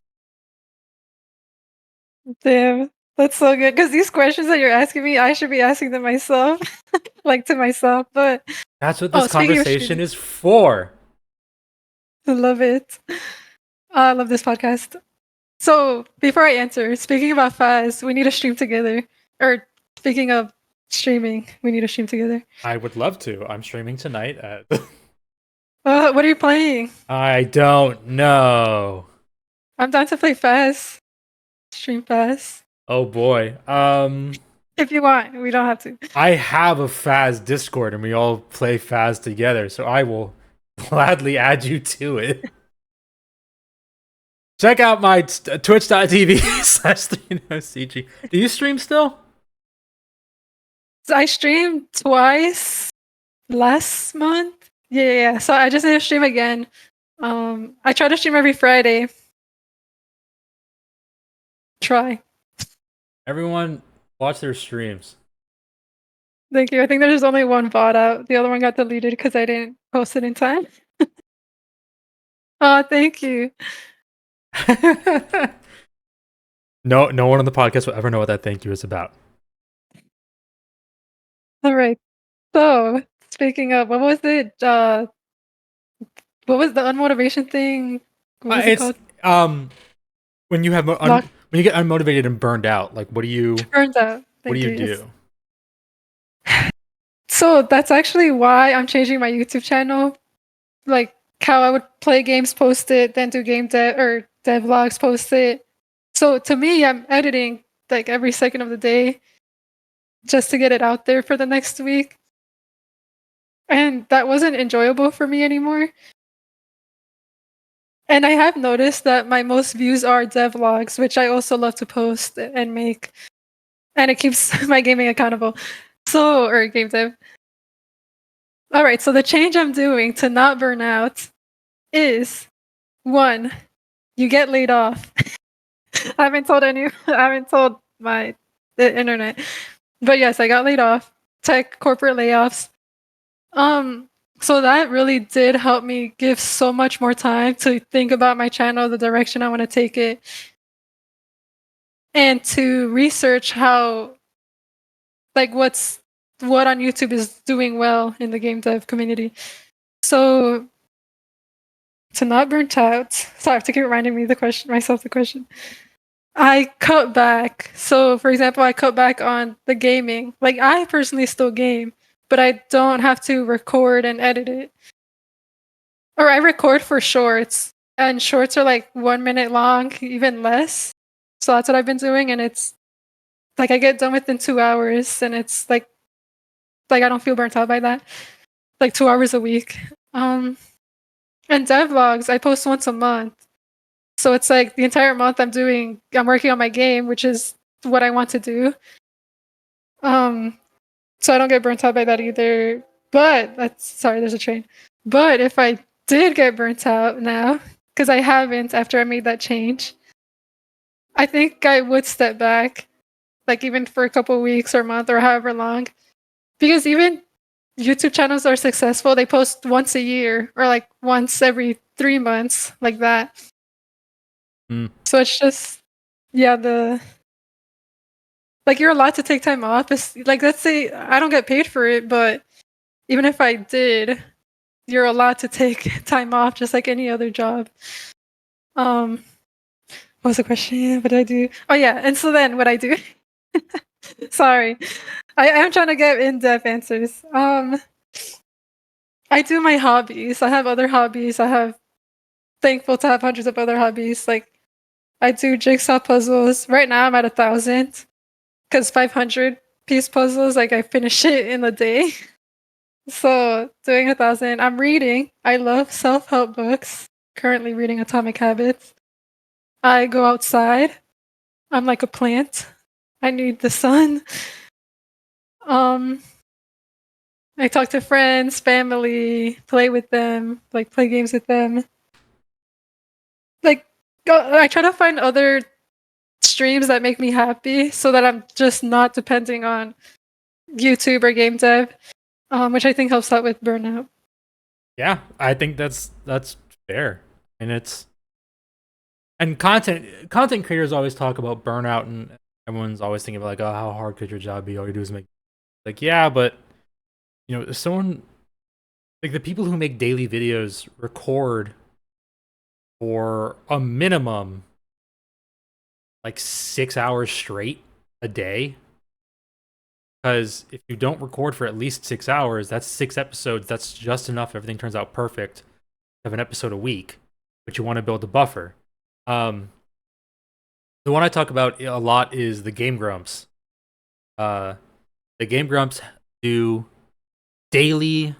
Damn. That's so good. Because these questions that you're asking me, I should be asking them myself, like to myself. But That's what oh, this speaking of conversation streaming, is for. I love it. I love this podcast. So before I answer, speaking about Faz, we need to stream together. Or speaking of streaming, we need to stream together. I would love to. I'm streaming tonight at What are you playing? I don't know. I'm down to play Faz. Stream Faz. Oh boy. If you want, we don't have to. I have a Faz Discord and we all play Faz together, so I will gladly add you to it. Check out my twitch.tv slash 3dosichi. Do you stream still? So I streamed twice last month. Yeah. So I just need to stream again. I try to stream every Friday. Try. Everyone, watch their streams. Thank you. I think there's only one VOD out. The other one got deleted because I didn't post it in time. Oh, thank you. No one on the podcast will ever know what that thank you is about. All right. So speaking of, what was it? What was the unmotivation thing? What was it It's called? when you have Lock when you get unmotivated and burned out. Like, what do you Burns Out. Thank you. Yes. do? So that's actually why I'm changing my YouTube channel. Like how I would play games, post it, then do game dev or devlogs, post it. So to me, I'm editing like every second of the day just to get it out there for the next week. And that wasn't enjoyable for me anymore. And I have noticed that my most views are devlogs, which I also love to post and make. And it keeps my gaming accountable. So, or game dev. All right, so the change I'm doing to not burn out is one, you get laid off. I haven't told the internet. But yes, I got laid off. Tech corporate layoffs. So that really did help me give so much more time to think about my channel, the direction I want to take it, and to research how like what on YouTube is doing well in the game dev community. So to not burnt out. Sorry, I have to keep reminding me the question. I cut back. So, for example, I cut back on the gaming. Like, I personally still game, but I don't have to record and edit it. Or I record for shorts, and shorts are like 1 minute long, even less. So that's what I've been doing, and it's like I get done within 2 hours, and it's like I don't feel burnt out by that. Like 2 hours a week. And devlogs, I post once a month. So it's like the entire month I'm working on my game, which is what I want to do. So I don't get burnt out by that either. But there's a train. But if I did get burnt out now, because I haven't after I made that change, I think I would step back, like even for a couple weeks or a month or however long. Because even YouTube channels are successful, they post once a year or like once every 3 months, like that. So it's just, yeah, like you're allowed to take time off. It's, like, let's say I don't get paid for it, but even if I did, you're allowed to take time off just like any other job. What was the question? What did I do? Oh yeah, and so then what I do? Sorry, I am trying to get in-depth answers. I do my hobbies. I have other hobbies. Thankful to have hundreds of other hobbies. Like I do jigsaw puzzles. Right now I'm at 1,000 because 500-piece puzzles, like I finish it in a day. So doing 1,000. I'm reading. I love self-help books. Currently reading Atomic Habits. I go outside. I'm like a plant. I need the sun. I talk to friends, family, play with them, like play games with them. Like I try to find other streams that make me happy so that I'm just not depending on YouTube or game dev, which I think helps out with burnout. Yeah, I think that's fair, and content creators always talk about burnout, and everyone's always thinking about like, oh, how hard could your job be? All you do is make like, yeah, but someone like the people who make daily videos record for a minimum like 6 hours straight a day. Because if you don't record for at least 6 hours, that's 6 episodes. That's just enough. If everything turns out perfect. Have an episode a week, but you want to build a buffer. The one I talk about a lot is the Game Grumps. The Game Grumps do daily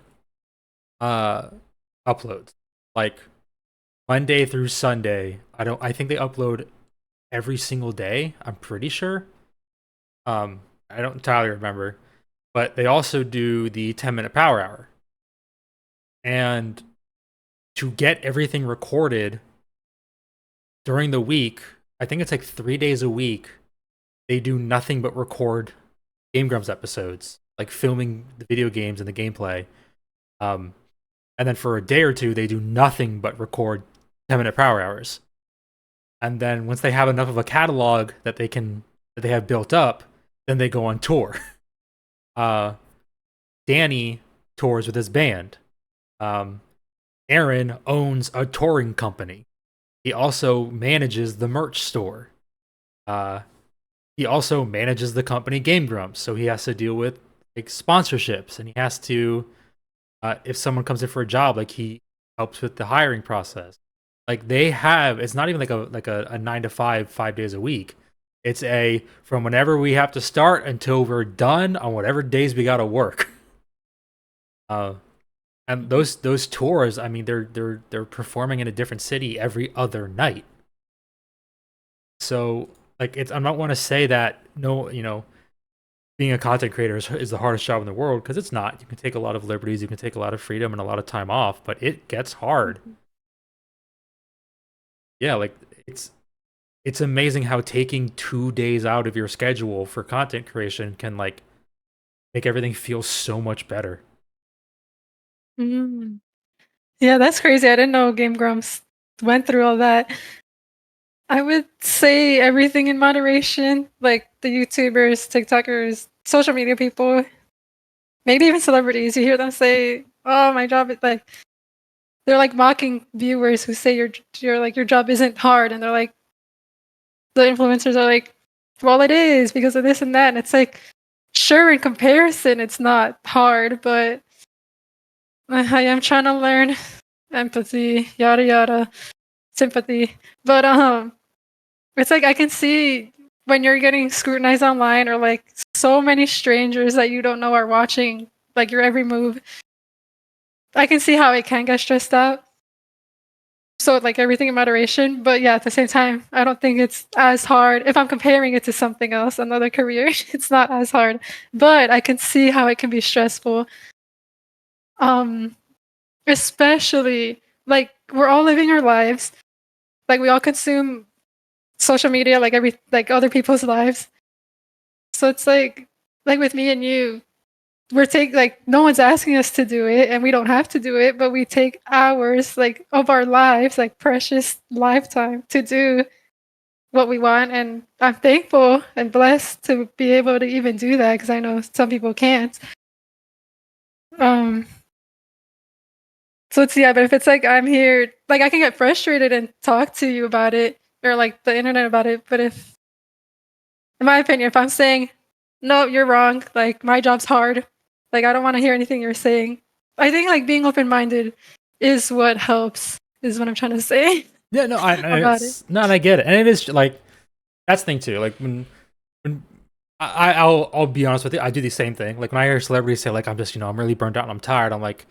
uploads. Like Monday through Sunday. I think they upload every single day. I'm pretty sure. I don't entirely remember, but they also do the 10-minute power hour. And to get everything recorded during the week, I think it's like 3 days a week. They do nothing but record Game Grumps episodes, like filming the video games and the gameplay. Um, and then for a day or two, they do nothing but record 10-minute power hours. And then once they have enough of a catalog that they have built up, then they go on tour. Uh, Danny tours with his band. Um, Aaron owns a touring company. He also manages the merch store. Uh, he also manages the company Game Grumps, so he has to deal with like sponsorships, and he has to, if someone comes in for a job, like he helps with the hiring process. Like they have, it's not even like a 9 to 5, 5 days a week. It's a from whenever we have to start until we're done on whatever days we gotta work. Uh, and those tours, I mean, they're performing in a different city every other night. So like it's I'm not want to say that no, being a content creator is the hardest job in the world, because it's not. You can take a lot of liberties, you can take a lot of freedom and a lot of time off, but it gets hard. Mhm. Yeah, like it's amazing how taking 2 days out of your schedule for content creation can like make everything feel so much better. Mm. Yeah, that's crazy. I didn't know Game Grumps went through all that. I would say everything in moderation, like the YouTubers, TikTokers, social media people, maybe even celebrities. You hear them say, "Oh, my job is like," they're like mocking viewers who say your like your job isn't hard, and they're like the influencers are like, "Well, it is because of this and that," and it's like, sure, in comparison, it's not hard, but I am trying to learn empathy, yada yada, sympathy, but it's like I can see when you're getting scrutinized online, or like so many strangers that you don't know are watching like your every move. I can see how it can get stressed out. So like everything in moderation, but yeah, at the same time, I don't think it's as hard. If I'm comparing it to something else, another career, it's not as hard. But I can see how it can be stressful. Um, Especially like we're all living our lives. Like we all consume social media like other people's lives. So it's like with me and you, we're take like no one's asking us to do it and we don't have to do it, but we take hours like of our lives, like precious lifetime, to do what we want. And I'm thankful and blessed to be able to even do that, because I know some people can't. Um so it's yeah, but if it's like I'm here, like I can get frustrated and talk to you about it, or like the internet about it, but if in my opinion, if I'm saying, "No, you're wrong," like, "My job's hard," like, I don't wanna hear anything you're saying. I think, like, being open-minded is what helps, is what I'm trying to say Yeah, no, I about it. it's no, and I get it, and it is like that's the thing too. Like when I'll be honest with you, I do the same thing. Like when I hear celebrities say like I'm just I'm really burnt out and I'm tired. I'm like,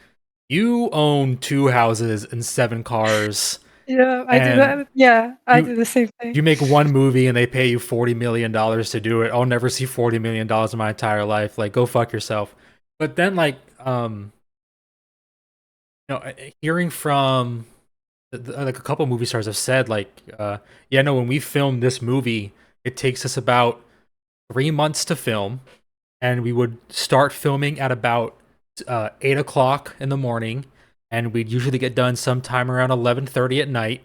you own 2 houses and 7 cars, Yeah, I do and that. Yeah, I you do the same thing. you make one movie and they pay you $40 million to do it. I'll never see $40 million in my entire life. Like go fuck yourself. But then like hearing from like a couple movie stars have said like yeah, no, when we film this movie it takes us about 3 months to film, and we would start filming at about 8 o'clock in the morning, and we'd usually get done sometime around 11:30 at night.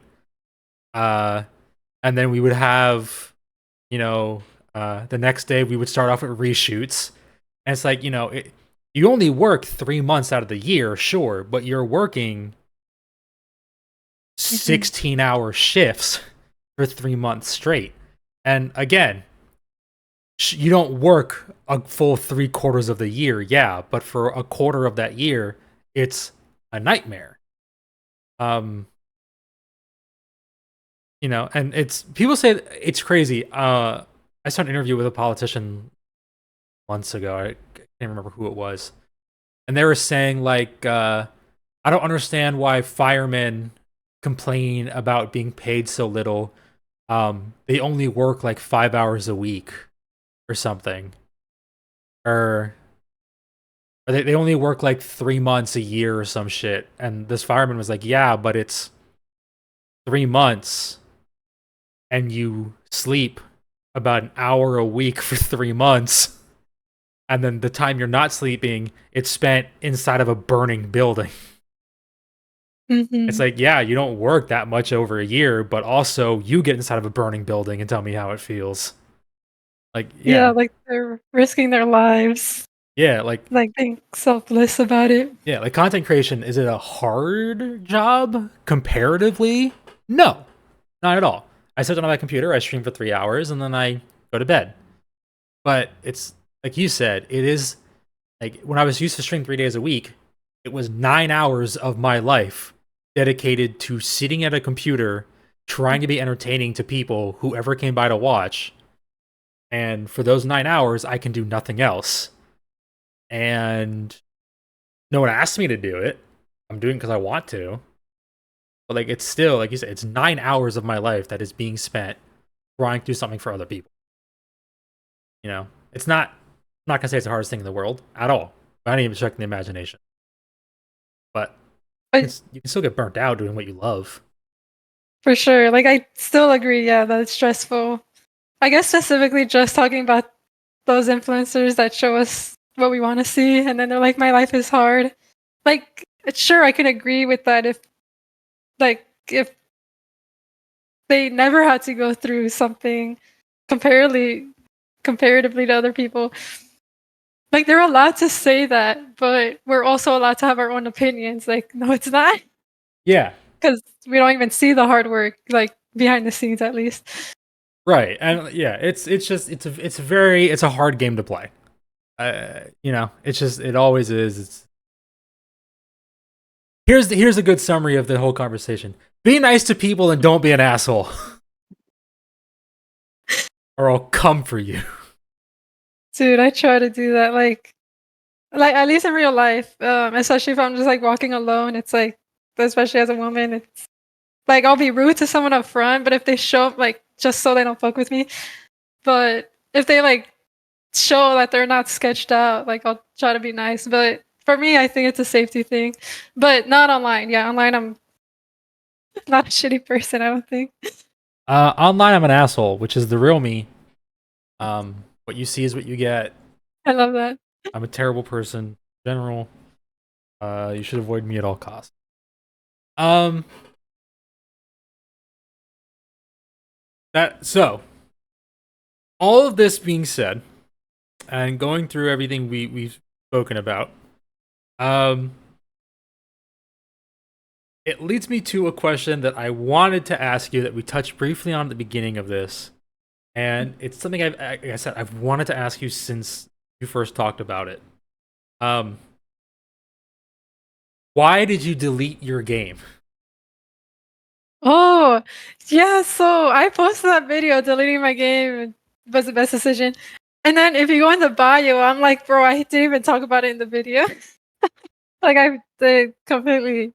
uh and then we would have, you know the next day we would start off with reshoots. And it's like, you only work 3 months out of the year, sure, but you're working Mhm. 16-hour shifts for 3 months straight. And again, you don't work a full 3 quarters of the year, yeah, but for a quarter of that year, it's a nightmare. Um, and it's people say it's crazy. I saw an interview with a politician months ago. I can't remember who it was, and they were saying like, I don't understand why firemen complain about being paid so little. They only work like 5 hours a week or something, or they only work like 3 months a year or some shit. And this fireman was like, "Yeah, but it's 3 months, and you sleep about an hour a week for 3 months, and then the time you're not sleeping, it's spent inside of a burning building." It's Hmm. like, yeah, you don't work that much over a year, but also you get inside of a burning building and tell me how it feels. Like, Yeah, yeah, like they're risking their lives, yeah, like, like being selfless about it. yeah, like content creation, is it a hard job comparatively? No, not at all. I sit down on my computer, I stream for 3 hours, and then I go to bed. But it's like you said, it is like when I was used to stream 3 days a week, it was 9 hours of my life dedicated to sitting at a computer trying to be entertaining to people, whoever came by to watch. And for those 9 hours, I can do nothing else. And no one asked me to do it. I'm doing it because I want to. But like, it's still, like you said, it's 9 hours of my life that is being spent trying to do something for other people. You know, it's not. I'm not gonna say it's the hardest thing in the world at all. Not even checking the imagination. But But you can still get burnt out doing what you love. for sure, like I still agree, yeah, that it's stressful. I guess specifically just talking about those influencers that show us what we want to see, and then they're like, "My life is hard." Like, sure, I can agree with that if they never had to go through something comparatively to other people. Like they're allowed to say that, but we're also allowed to have our own opinions. Like, no, it's not, Yeah, because we don't even see the hard work, like behind the scenes, at least. right. And yeah, it's just it's a hard game to play. You know, it's just it always is. It's here's a good summary of the whole conversation. Be nice to people and don't be an asshole, or I'll come for you. Dude, I try to do that. Like at least in real life, especially if I'm just like walking alone. It's like, especially as a woman, it's like I'll be rude to someone up front, but if they show up like just so they don't fuck with me, but if they like show that they're not sketched out, like I'll try to be nice. But for me, I think it's a safety thing, but not online. Yeah, online I'm not a shitty person, I don't think. Online, I'm an asshole, which is the real me. What you see is what you get. I love that. I'm a terrible person in general. You should avoid me at all costs. Um, that so all of this being said, and going through everything we've spoken about, um, it leads me to a question that I wanted to ask you that we touched briefly on at the beginning of this, and it's something like I said, I've wanted to ask you since you first talked about it. Um, why did you delete your game? Oh, yeah, so I posted that video deleting my game was the best decision. And then if you go in the bio, I'm like, bro, I didn't even talk about it in the video. Like I did completely,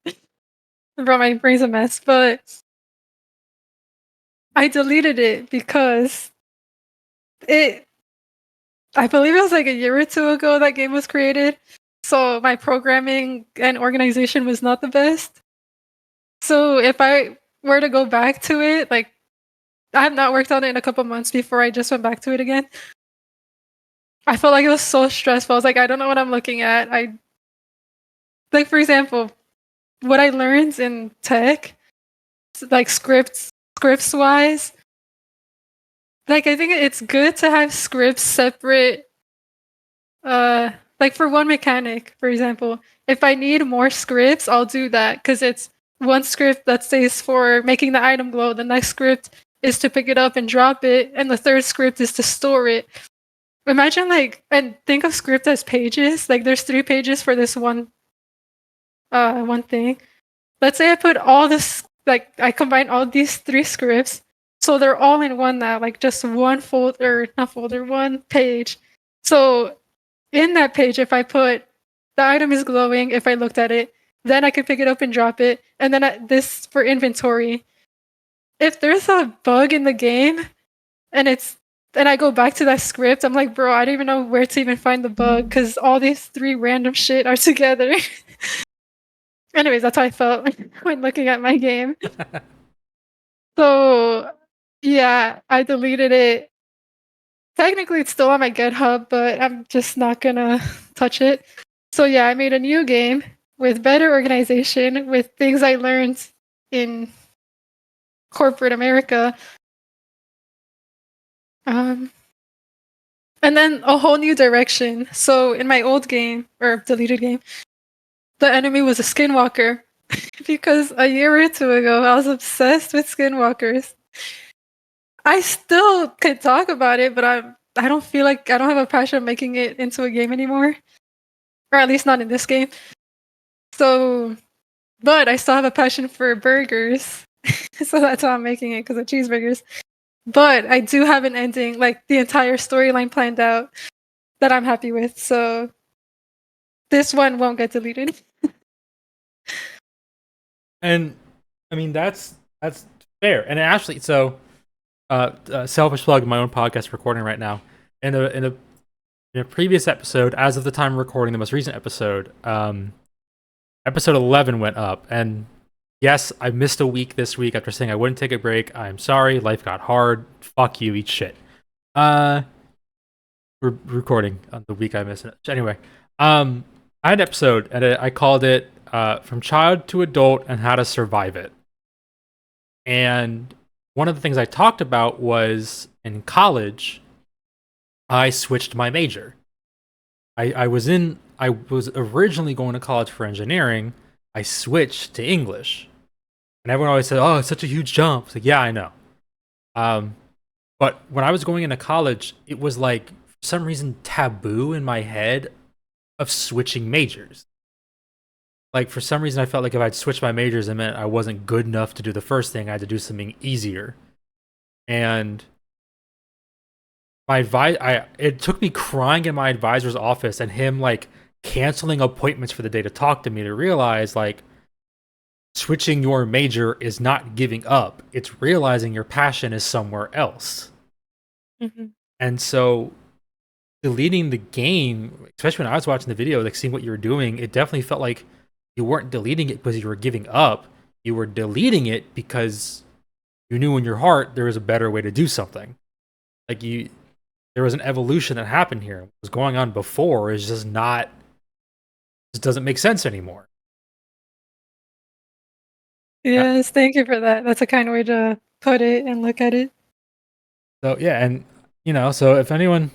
bro, my brain's a mess. But I deleted it because it I believe it was like a year or two ago that game was created. So my programming and organization was not the best. So if I were to go back to it, like I have not worked on it in a couple months before I just went back to it again. I felt like it was so stressful. I was like, I don't know what I'm looking at. I like, for example, what I learned in tech, like scripts wise. Like, I think it's good to have scripts separate. Like for one mechanic, for example, if I need more scripts, I'll do that because it's one script that stays for making the item glow. The next script is to pick it up and drop it, and the third script is to store it. Imagine like, and think of script as pages. Like there's 3 pages for this one thing. Let's say I put all this, like I combine all these 3 scripts, so they're all in one now, like just one folder, not folder, one page. So in that page, if I put the item is glowing, if I looked at it, then I could pick it up and drop it. And then this for inventory. If there's a bug in the game and I go back to that script, I'm like, bro, I don't even know where to even find the bug because all these 3 random shit are together. Anyways, that's how I felt when looking at my game. So, yeah, I deleted it. Technically, it's still on my GitHub, but I'm just not gonna touch it. So, yeah, I made a new game with better organization, with things I learned in corporate America. And then a whole new direction. So, in my old game, or deleted game, the enemy was a skinwalker. Because a year or 2 ago, I was obsessed with skinwalkers. I still could talk about it, but I don't feel like I don't have a passion of making it into a game anymore. Or at least not in this game. So, but I still have a passion for burgers. So that's why I'm making it, because of cheeseburgers. But I do have an ending, like the entire storyline planned out that I'm happy with. So this one won't get deleted. And I mean that's fair. And actually, so selfish plug, my own podcast recording right now. In a previous episode, as of the time of recording, the most recent episode, episode 11 went up, and yes, I missed a week this week after saying I wouldn't take a break. I'm sorry, life got hard. Fuck you, eat shit. We're recording on the week I missed it. Anyway, I had an episode, and I called it "From Child to Adult and How to Survive It." And one of the things I talked about was in college, I switched my major. I was originally going to college for engineering. I switched to English. And everyone always said, "Oh, it's such a huge jump." It's like, yeah, I know. But when I was going into college, it was like for some reason taboo in my head of switching majors. Like for some reason I felt like if I'd switched my majors, it meant I wasn't good enough to do the first thing. I had to do something easier. And it took me crying in my advisor's office and him like canceling appointments for the day to talk to me to realize like switching your major is not giving up. It's realizing your passion is somewhere else. Mm-hmm. And so deleting the game, especially when I was watching the video, like seeing what you were doing, it definitely felt like you weren't deleting it because you were giving up. You were deleting it because you knew in your heart there was a better way to do something. Like there was an evolution that happened here. What was going on before is just not, just doesn't make sense anymore. Yes, thank you for that. That's a kind way to put it and look at it. So yeah, and so if anyone,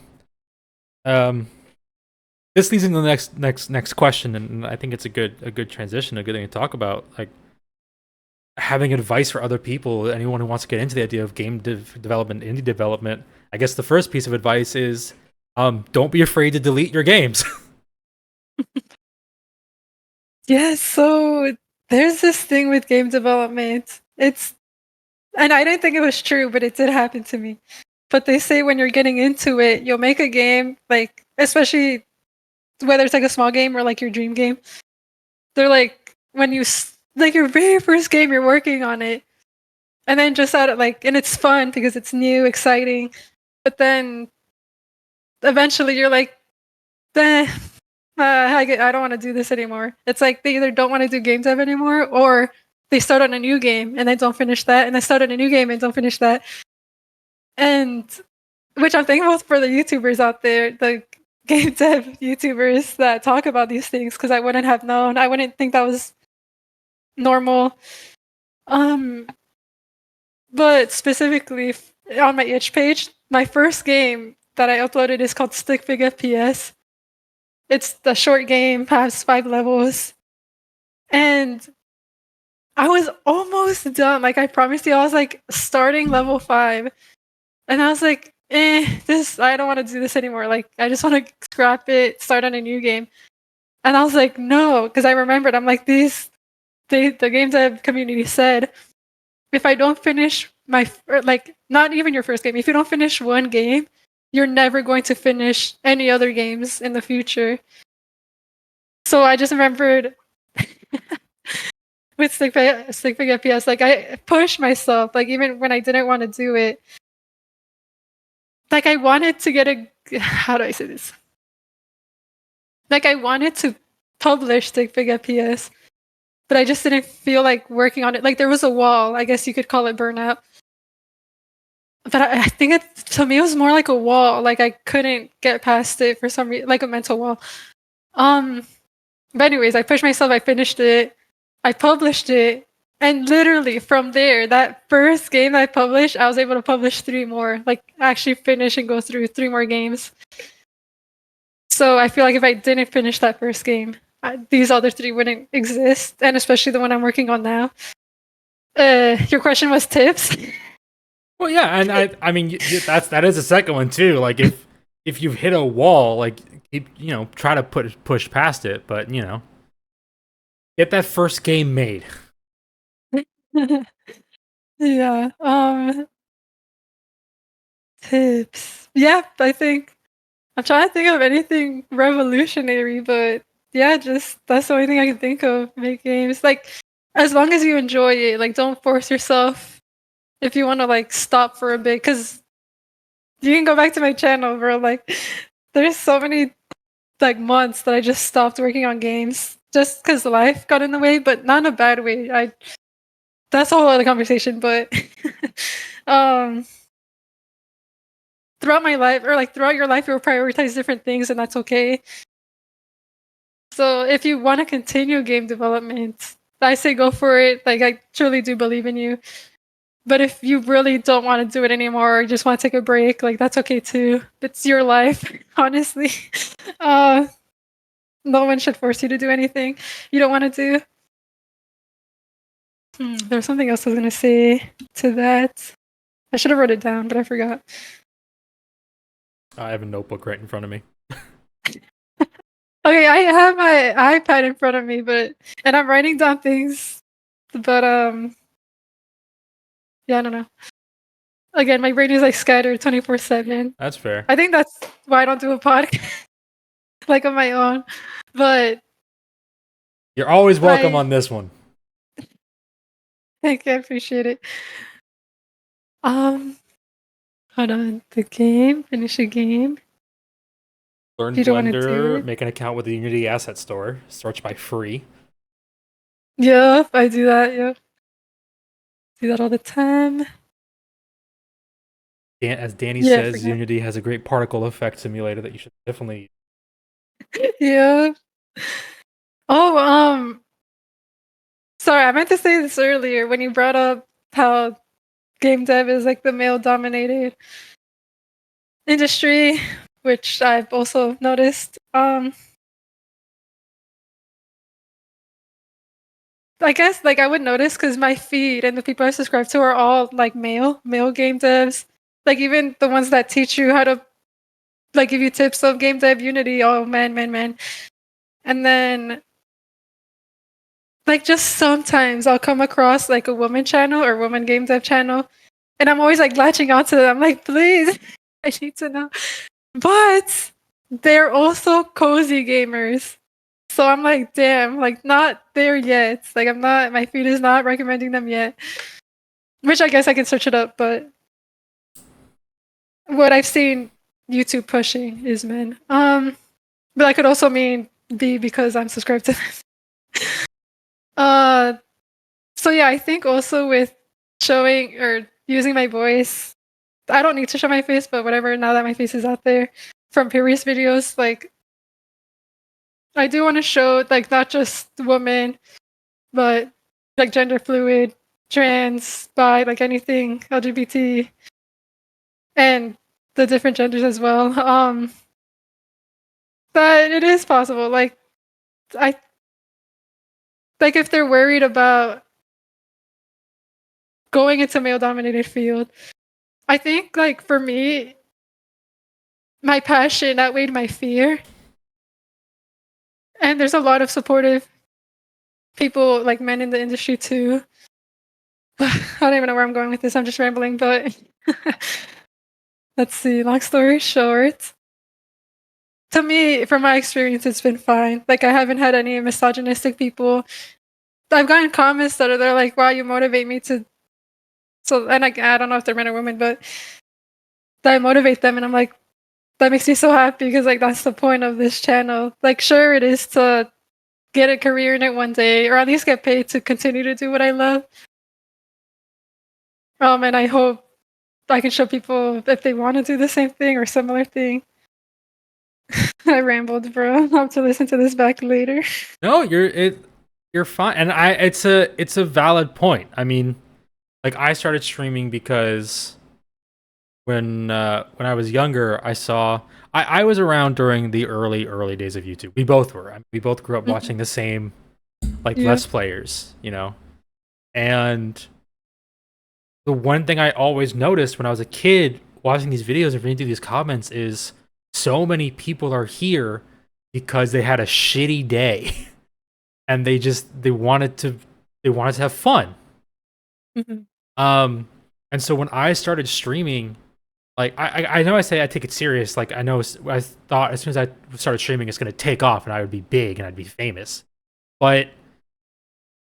this leads into the next question, and I think it's a good transition, a good thing to talk about, like having advice for other people, anyone who wants to get into the idea of game development, indie development. I guess the first piece of advice is, don't be afraid to delete your games. Yes, so there's this thing with game development. And I didn't think it was true, but it did happen to me. But they say when you're getting into it, you'll make a game, like, especially whether it's like a small game or like your dream game. They're like, when like your very first game, you're working on it. And then just out of like, and it's fun because it's new, exciting. But then eventually you're like, eh, I don't want to do this anymore. It's like they either don't want to do game dev anymore, or they start on a new game and they don't finish that, and they start on a new game and don't finish that. And which I'm thankful for the YouTubers out there, the game dev YouTubers that talk about these things, because I wouldn't have known. I wouldn't think that was normal. But specifically on my itch page, my first game that I uploaded is called Stick Fig FPS. It's the short game, has 5 levels. And I was almost done. Like I promised you, I was like starting level 5. And I was like, I don't want to do this anymore. Like I just want to scrap it, start on a new game. And I was like, no, because I remembered, I'm like, the game dev community said, if I don't finish like not even your first game, if you don't finish one game, you're never going to finish any other games in the future. So I just remembered with stick figure FPS. Like I pushed myself, like even when I didn't want to do it. Like I wanted to get a how do I say this? Like I wanted to publish stick figure FPS, but I just didn't feel like working on it. Like there was a wall. I guess you could call it burnout. But I think to me it was more like a wall. Like I couldn't get past it for some reason, like a mental wall. Um, but anyways, I pushed myself. I finished it. I published it, and literally from there, that first game that I published, I was able to publish 3 more. Like actually finish and go through 3 more games. So I feel like if I didn't finish that first game, these other 3 wouldn't exist, and especially the one I'm working on now. Your question was tips. Well, yeah, and I mean that is a second one too. Like if you've hit a wall, like keep try to push past it, but get that first game made. Yeah. Tips. Yeah, I think I'm trying to think of anything revolutionary, but yeah, just that's the only thing I can think of. Make games like as long as you enjoy it, like don't force yourself if you want to like stop for a bit, because you can go back to my channel, bro. Like there's so many like months that I just stopped working on games just because life got in the way, but not in a bad way. I That's a whole other conversation, but um throughout my life or like throughout your life you'll prioritize different things and that's okay. So if you want to continue game development, I say go for it. Like I truly do believe in you. But if you really don't want to do it anymore or you just want to take a break, like that's okay too. It's your life, honestly. Uh no one should force you to do anything you don't want to do. There's something else I was gonna say to that. I should have wrote it down, but I forgot. I have a notebook right in front of me. Okay, I have my iPad in front of me, and I'm writing down things, but yeah, I don't know. Again, my brain is like scattered 24/7. That's fair. I think that's why I don't do a podcast like on my own. But You're always welcome I on this one. I can appreciate it. Um, hold on. The game, finish a game. Learn You don't want to do Blender, it. make an account with the Unity Asset Store, search by free. Yep, I do that. Yep, do that all the time. As Danny Yeah, I says, forgot. Unity has a great particle effect simulator that you should definitely. Yeah. Oh, sorry, I meant to say this earlier when you brought up how game dev is like the male dominated industry, which I've also noticed. I guess like I would notice because my feed and the people I subscribe to are all like male game devs. Like even the ones that teach you how to like give you tips of game dev Unity. Oh man, man, man. And then like just sometimes I'll come across like a woman channel or woman game dev channel, and I'm always like latching onto them. I'm like, please, I need to know. But they're also cozy gamers. So I'm like, damn, like not there yet. Like I'm not, my feed is not recommending them yet. Which I guess I can search it up, but what I've seen YouTube pushing is men. But that could also mean B because I'm subscribed to them. Uh, so yeah, I think also with showing or using my voice, I don't need to show my face, but whatever, now that my face is out there from previous videos, like I do want to show like not just women, but like gender fluid, trans, bi, like anything LGBT, and the different genders as well. But it is possible. I like if they're worried about going into male dominated field. I think like for me, my passion outweighed my fear. And there's a lot of supportive people, like men in the industry too. I don't even know where I'm going with this. I'm just rambling, but let's see. Long story short, to me, from my experience, it's been fine. Like I haven't had any misogynistic people I've gotten comments that are they're like, "Wow, you motivate me to." So, and I don't know if they're men or women, but that I motivate them, and I'm like, that makes me so happy because like that's the point of this channel. Like, sure, it is to get a career in it one day, or at least get paid to continue to do what I love. And I hope I can show people if they want to do the same thing or similar thing. I rambled, bro. I'll have to listen to this back later. No, you're fine, and it's a valid point. I mean, like I started streaming because when I was younger, I was around during the early days of YouTube. We both were. I mean, we both grew up Mhm. watching the same like Yeah. Let's Players, you know. And the one thing I always noticed when I was a kid watching these videos and reading through these comments is so many people are here because they had a shitty day and they wanted to have fun. Mhm. Um and so when I started streaming, like I know I say I take it serious, like I thought as soon as I started streaming it's going to take off and I would be big and I'd be famous. But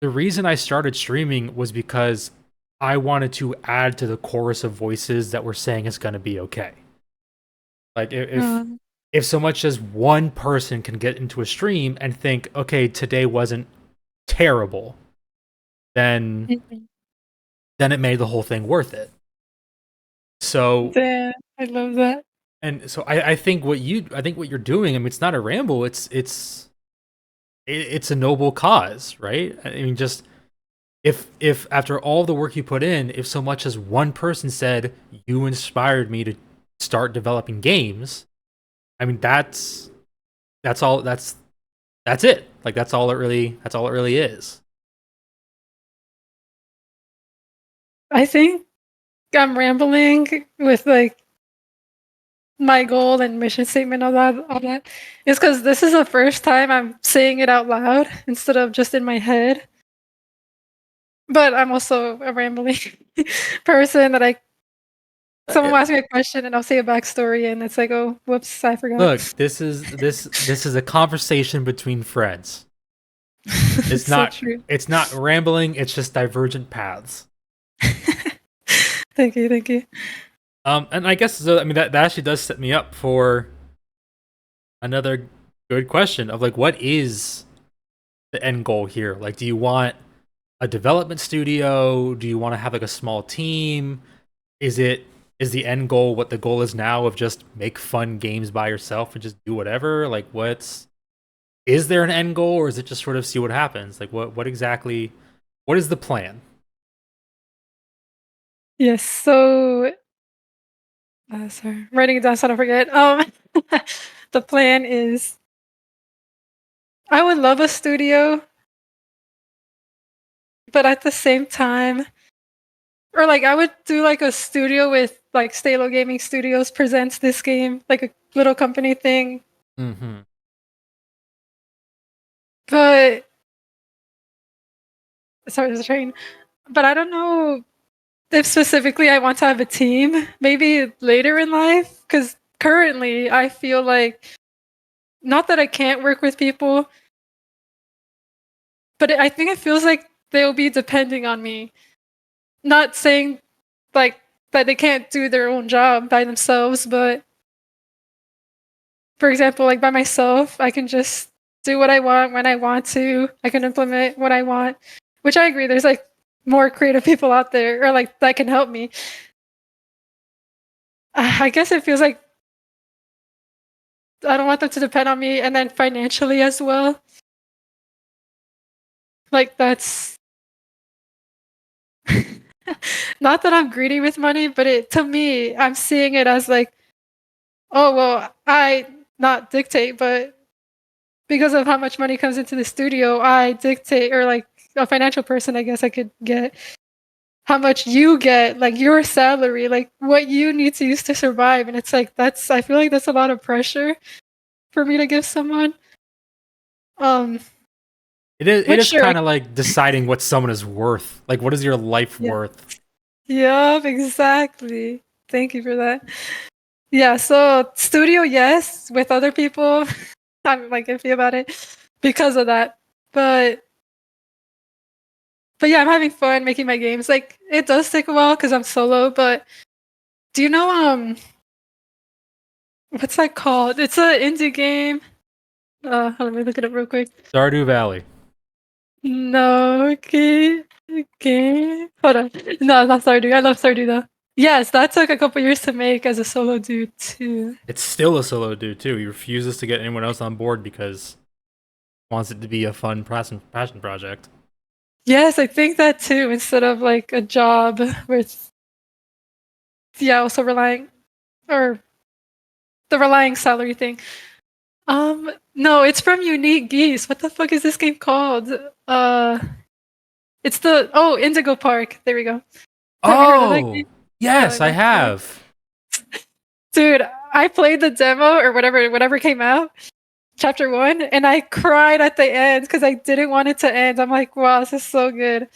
the reason I started streaming was because I wanted to add to the chorus of voices that were saying it's gonna be okay. Like Um, if so much as one person can get into a stream and think, okay, today wasn't terrible, then mhm. then it made the whole thing worth it. So Damn, I love that. and so I think what you're doing, I mean, it's not a ramble, it's a noble cause, right? I mean, just if after all the work you put in, if so much as one person said you inspired me to start developing games, I mean that's all that's it. Like that's all it really is. I think I'm rambling with like my goal and mission statement, all that is because this is the first time I'm saying it out loud instead of just in my head. But I'm also a rambling person that I someone Uh, will ask me a question and I'll say a backstory and it's like, oh, whoops, I forgot. Look, this is a conversation between friends. So true. It's not rambling, it's just divergent paths. Thank you, thank you. And I guess so, I mean that actually does set me up for another good question of like what is the end goal here? Like do you want a development studio? Do you want to have like a small team? Is it is the end goal what the goal is now of just make fun games by yourself and just do whatever? Like what's is there an end goal or is it just sort of see what happens? Like what exactly what is the plan? Yes, so sorry, I'm writing it down so I don't forget. The plan is I would love a studio, but at the same time, or like I would do like a studio with like Stalo Gaming Studios presents this game, like a little company thing. Mhm. But sorry, there's a train. But I don't know if specifically I want to have a team. Maybe later in life, because currently I feel like not that I can't work with people, but I think it feels like they'll be depending on me. Not saying like that they can't do their own job by themselves, but for example, like by myself, I can just do what I want when I want to. I can implement what I want, which I agree. There's like more creative people out there, or like that can help me. I guess it feels like I don't want them to depend on me, and then financially as well. Like that's not that I'm greedy with money, but it to me, I'm seeing it as like, oh well, I not dictate, but because of how much money comes into the studio, I dictate, or like a financial person, I guess I could get how much you get, like your salary, like what you need to use to survive. And it's like that's I feel like that's a lot of pressure for me to give someone. Um, It which is sure, kind of like deciding what someone is worth. Like what is your life yeah, worth? yep, exactly. Thank you for that. Yeah, so studio, yes, with other people, I'm like iffy about it because of that. But but yeah, I'm having fun making my games. Like it does take a while because I'm solo. But do you know what's that called? It's an indie game. Let me look it up real quick. Stardew Valley. No, okay. Hold on. No, not Stardew. I love Stardew though. Yes, that took a couple years to make as a solo dude too. It's still a solo dude too. He refuses to get anyone else on board because he wants it to be a fun passion project. Yes, I think that too. Instead of like a job with, yeah, also relying or the relying salary thing. No, it's from Unique Geese. What the fuck is this game called? It's the Indigo Park. There we go. Have you heard of that Oh, game? yes, I Indigo Park. have. Dude, I played the demo or whatever came out, chapter 1, and I cried at the end because I didn't want it to end. I'm like, wow, this is so good.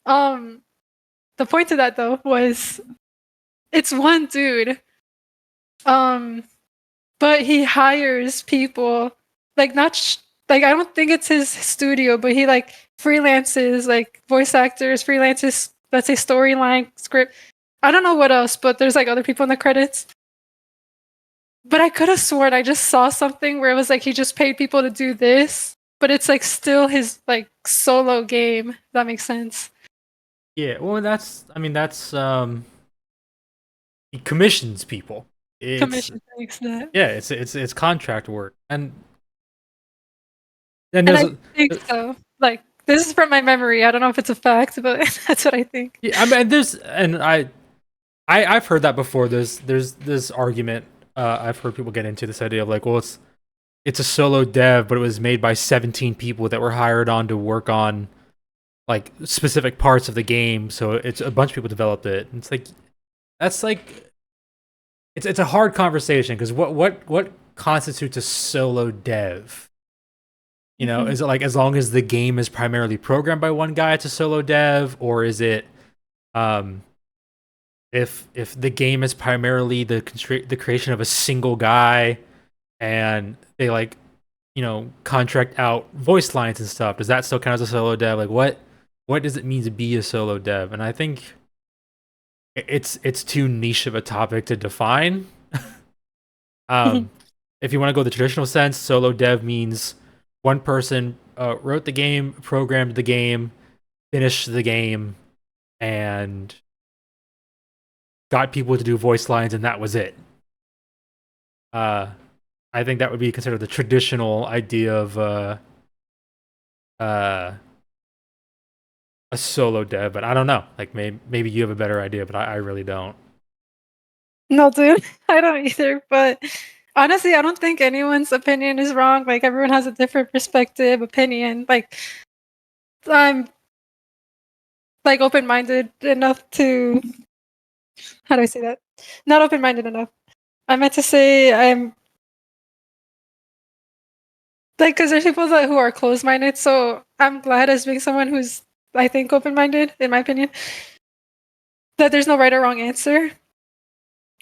Um, the point of that though was it's one dude. Um, but he hires people like not like I don't think it's his studio, but he like freelances like voice actors, freelances, let's say storyline, script. I don't know what else, but there's like other people in the credits. But I could have sworn I just saw something where it was like he just paid people to do this, but it's like still his like solo game. If that makes sense. Yeah, well, that's he commissions people. It's Commission makes that. yeah, it's contract work, and And there's I think so. Like this is from my memory. I don't know if it's a fact, but that's what I think. yeah, I mean, I've heard that before. There's this argument. I've heard people get into this idea of like, well, it's a solo dev, but it was made by 17 people that were hired on to work on like specific parts of the game. So it's a bunch of people developed it. And it's like that's like it's a hard conversation because what constitutes a solo dev? You know, Mhm. is it like as long as the game is primarily programmed by one guy, it's a solo dev, or is it um if the game is primarily the creation of a single guy and they like contract out voice lines and stuff, does that still count as a solo dev? Like what does it mean to be a solo dev? And I think it's too niche of a topic to define. Mhm. um if you want to go the traditional sense, solo dev means one person wrote the game, programmed the game, finished the game, and got people to do voice lines, and that was it. uh I think that would be considered the traditional idea of uh a solo dev, but I don't know. Like maybe you have a better idea, but I really don't. No, dude, I don't either. But honestly, I don't think anyone's opinion is wrong. Like everyone has a different perspective, opinion. Like I'm like open-minded enough to how do I say that? Not open-minded enough. I meant to say I'm like because there's people that who are closed-minded. So I'm glad as being someone who's I think open-minded, in my opinion, that there's no right or wrong answer.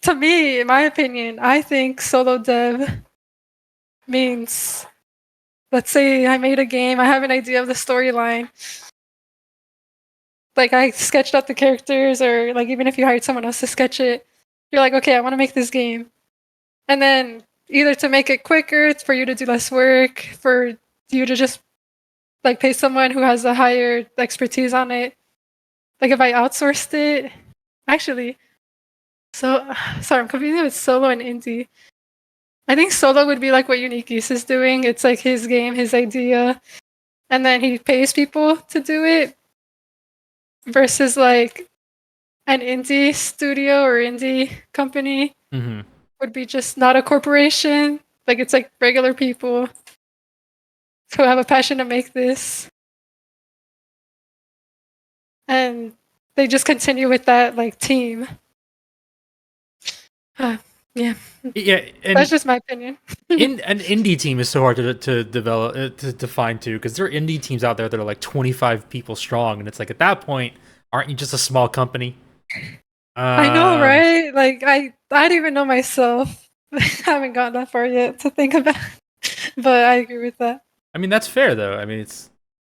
To me, in my opinion, I think solo dev means let's say I made a game, I have an idea of the storyline. Like I sketched out the characters, or like even if you hired someone else to sketch it, you're like, okay, I want to make this game. And then either to make it quicker, it's for you to do less work, for you to just like pay someone who has a higher expertise on it. Like if I outsourced it, actually, so sorry, I'm confusing it with solo and indie. I think solo would be like what Unique Geese is doing. It's like his game, his idea, and then he pays people to do it versus like an indie studio or indie company Mm-hmm. would be just not a corporation. Like it's like regular people who have a passion to make this and they just continue with that like team. Yeah, Yeah, that's and just my opinion. in an indie team is so hard to develop to define too, because there are indie teams out there that are like 25 people strong, and it's like at that point, aren't you just a small company? I know, Um, right? Like I don't even know myself. I haven't gotten that far yet to think about, but I agree with that. I mean that's fair though. I mean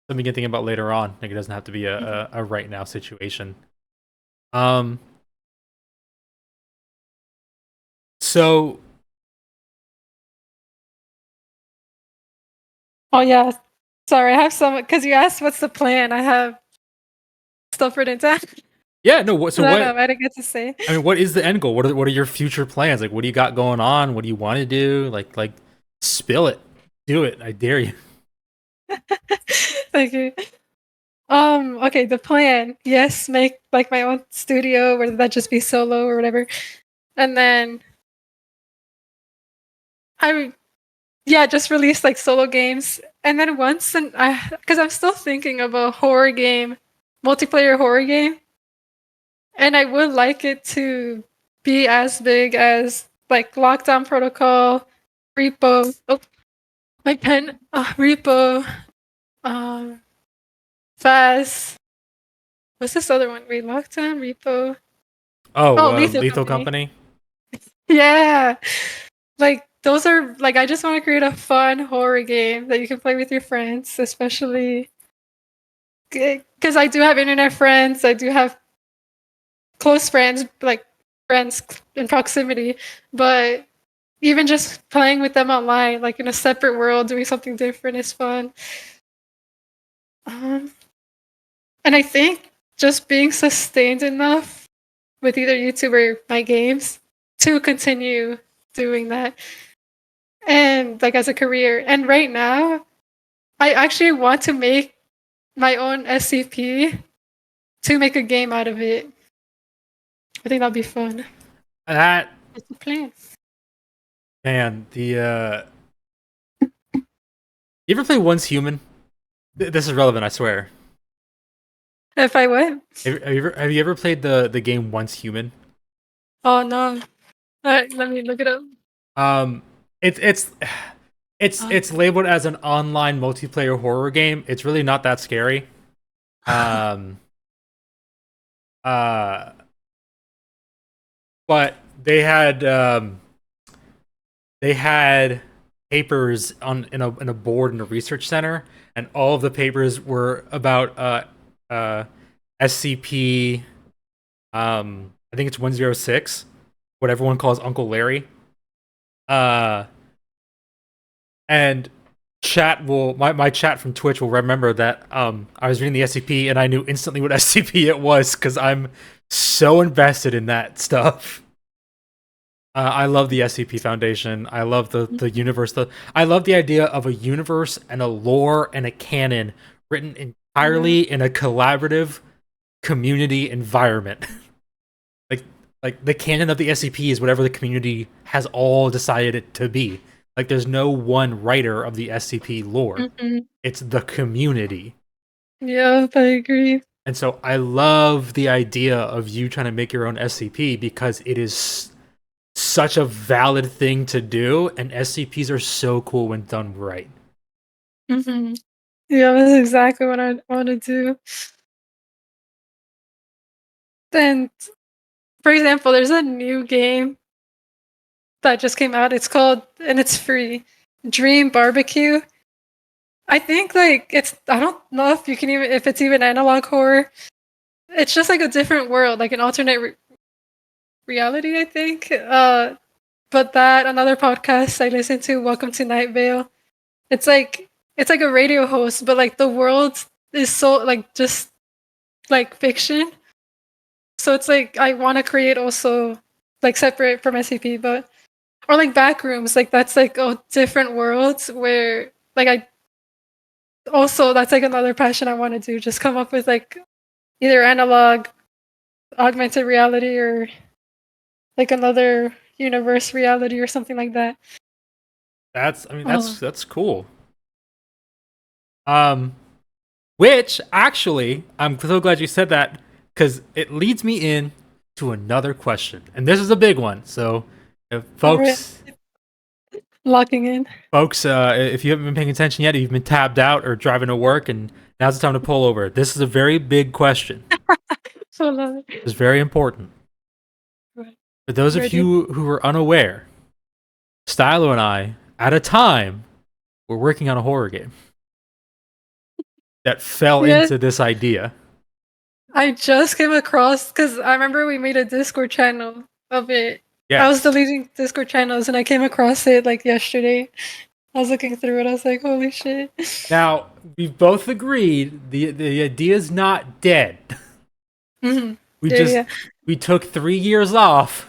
something you can think about later on. Like it doesn't have to be a right now situation. Um. So Oh yeah. Sorry, I have some because you asked what's the plan. I have stuff written down yeah, no. What? So that what? I didn't get to say. I mean, what is the end goal? What are your future plans? Like, what do you got going on? What do you want to do? Like, spill it, do it. I dare you. Thank you. Okay, the plan. Yes, make like my own studio, whether that just be solo or whatever. And then I yeah, just release like solo games. And then once and I because I'm still thinking of a horror game, multiplayer horror game. And I would like it to be as big as like Lockdown Protocol, Repo. Oh, my pen. Repo. Um, Faz. What's this other one? Wait, Lockdown, Repo. Oh, Oh, Lethal Lethal Company. Company. Yeah, like those are like I just want to create a fun horror game that you can play with your friends, especially because I do have internet friends. I do have close friends, like friends in proximity, but even just playing with them online, like in a separate world, doing something different is fun. Um, and I think just being sustained enough with either YouTube or my games to continue doing that and like as a career. And right now, I actually want to make my own SCP to make a game out of it. I think that'd be fun. That It's a plan. man, you ever play Once Human? This is relevant, I swear. If I win? Have you ever played the game Once Human? Oh no. Alright, let me look it up. Um, it's it's labeled as an online multiplayer horror game. It's really not that scary. Um, uh, but they had papers on in a board in a research center, and all of the papers were about SCP. I think it's 106, what everyone calls Uncle Larry. Uh, and my chat from Twitch will remember that I was reading the SCP and I knew instantly what SCP it was because I'm so invested in that stuff. I love the SCP Foundation. I love the universe. I love the idea of a universe and a lore and a canon written entirely in a collaborative community environment. like like the canon of the SCP is whatever the community has all decided it to be. Like there's no one writer of the SCP lore. Mm-hmm. It's the community. Yeah, I agree. And so I love the idea of you trying to make your own SCP because it is such a valid thing to do, and SCPs are so cool when done right. Mm-hmm. Yeah, that's exactly what I want to do. Then, for example, there's a new game that just came out. It's called, and it's free, Dream Barbecue. I think like it's. I don't know if you can even if it's even analog horror. It's just like a different world, like an alternate reality. I think. But that another podcast I listen to, Welcome to Night Vale. It's like a radio host, but like the world is so like just like fiction. So it's like I want to create also like separate from SCP, but or like backrooms, like that's like a different world where like I also that's like another passion I want to do. Just come up with like either analog, augmented reality, or like another universe reality or something like that. That's I mean Oh, that's cool. Um, which actually I'm so glad you said that because it leads me in to another question, and this is a big one. So, if alright. Locking in. if you haven't been paying attention yet, you've been tabbed out or driving to work, and now's the time to pull over. This is a very big question. So love It's very important. it. For those of Ready? you who are unaware, Stylo and I, at a time, were working on a horror game. that fell Yes, into this idea? I just came across because I remember we made a Discord channel of it. I was Yes. deleting Discord channels and I came across it like yesterday. I was looking through it. I was like, holy shit. Now, we've both agreed the idea's not dead. hmm We Yeah, just yeah. we took 3 years off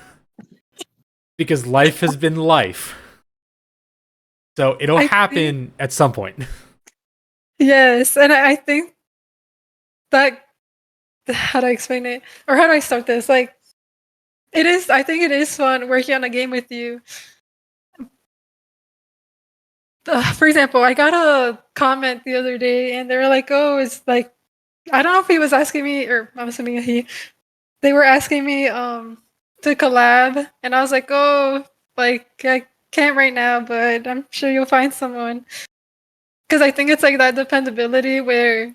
because life has been life. So it'll I think, happen at some point. yes. And I think that, how do I explain it? Or how do I start this? Like, I think it is fun working on a game with you. For example, I got a comment the other day and they were like, oh, it's like, I don't know if he was asking me, or I'm assuming he, they were asking me to collab, and I was like, oh, like I can't right now, but I'm sure you'll find someone. Because I think it's like that dependability where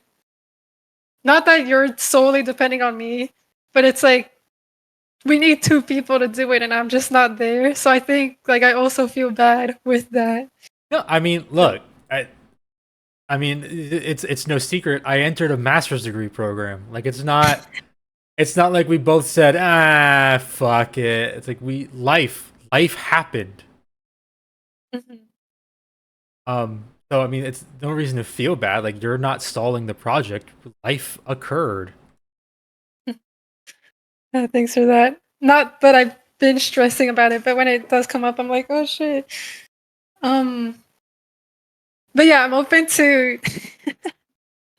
not that you're solely depending on me, but it's like we need two people to do it, and I'm just not there. So I think like I also feel bad with that. No, I mean, look, I mean, it's no secret. I entered a master's degree program. Like, it's not like we both said, fuck it. It's like life happened. Mhm. So I mean, it's no reason to feel bad. Like, you're not stalling the project. Life occurred. Thanks for that. Not that I've been stressing about it, but when it does come up, I'm like, oh shit. Um, but yeah, I'm open to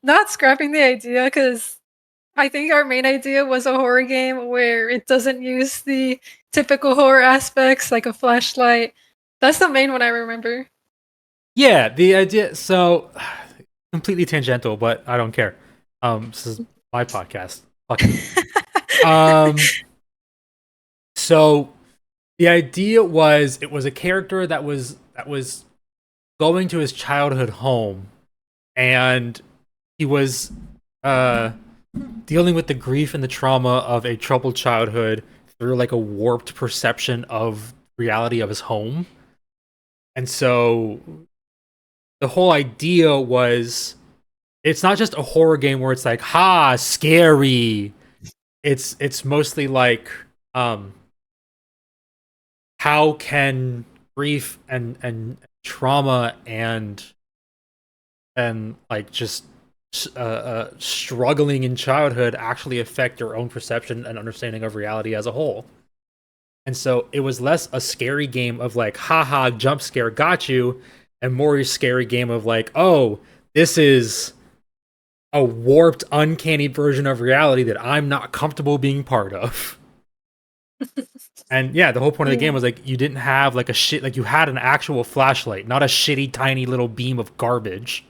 not scrapping the idea because I think our main idea was a horror game where it doesn't use the typical horror aspects like a flashlight. That's the main one I remember. Yeah, the idea. So completely tangential, but I don't care. This is my podcast. Fuck it. Um, so the idea was it was a character that was going to his childhood home, and he was uh dealing with the grief and the trauma of a troubled childhood through like a warped perception of reality of his home. And so the whole idea was it's not just a horror game where it's like, ha, scary. It's mostly like, um, how can grief and trauma and like just struggling in childhood actually affect your own perception and understanding of reality as a whole. And so it was less a scary game of like, haha, jump scare got you, and more a scary game of like, oh, this is a warped, uncanny version of reality that I'm not comfortable being part of. And yeah, the whole point of the Yeah. game was like you didn't have like a shit like you had an actual flashlight, not a shitty tiny little beam of garbage.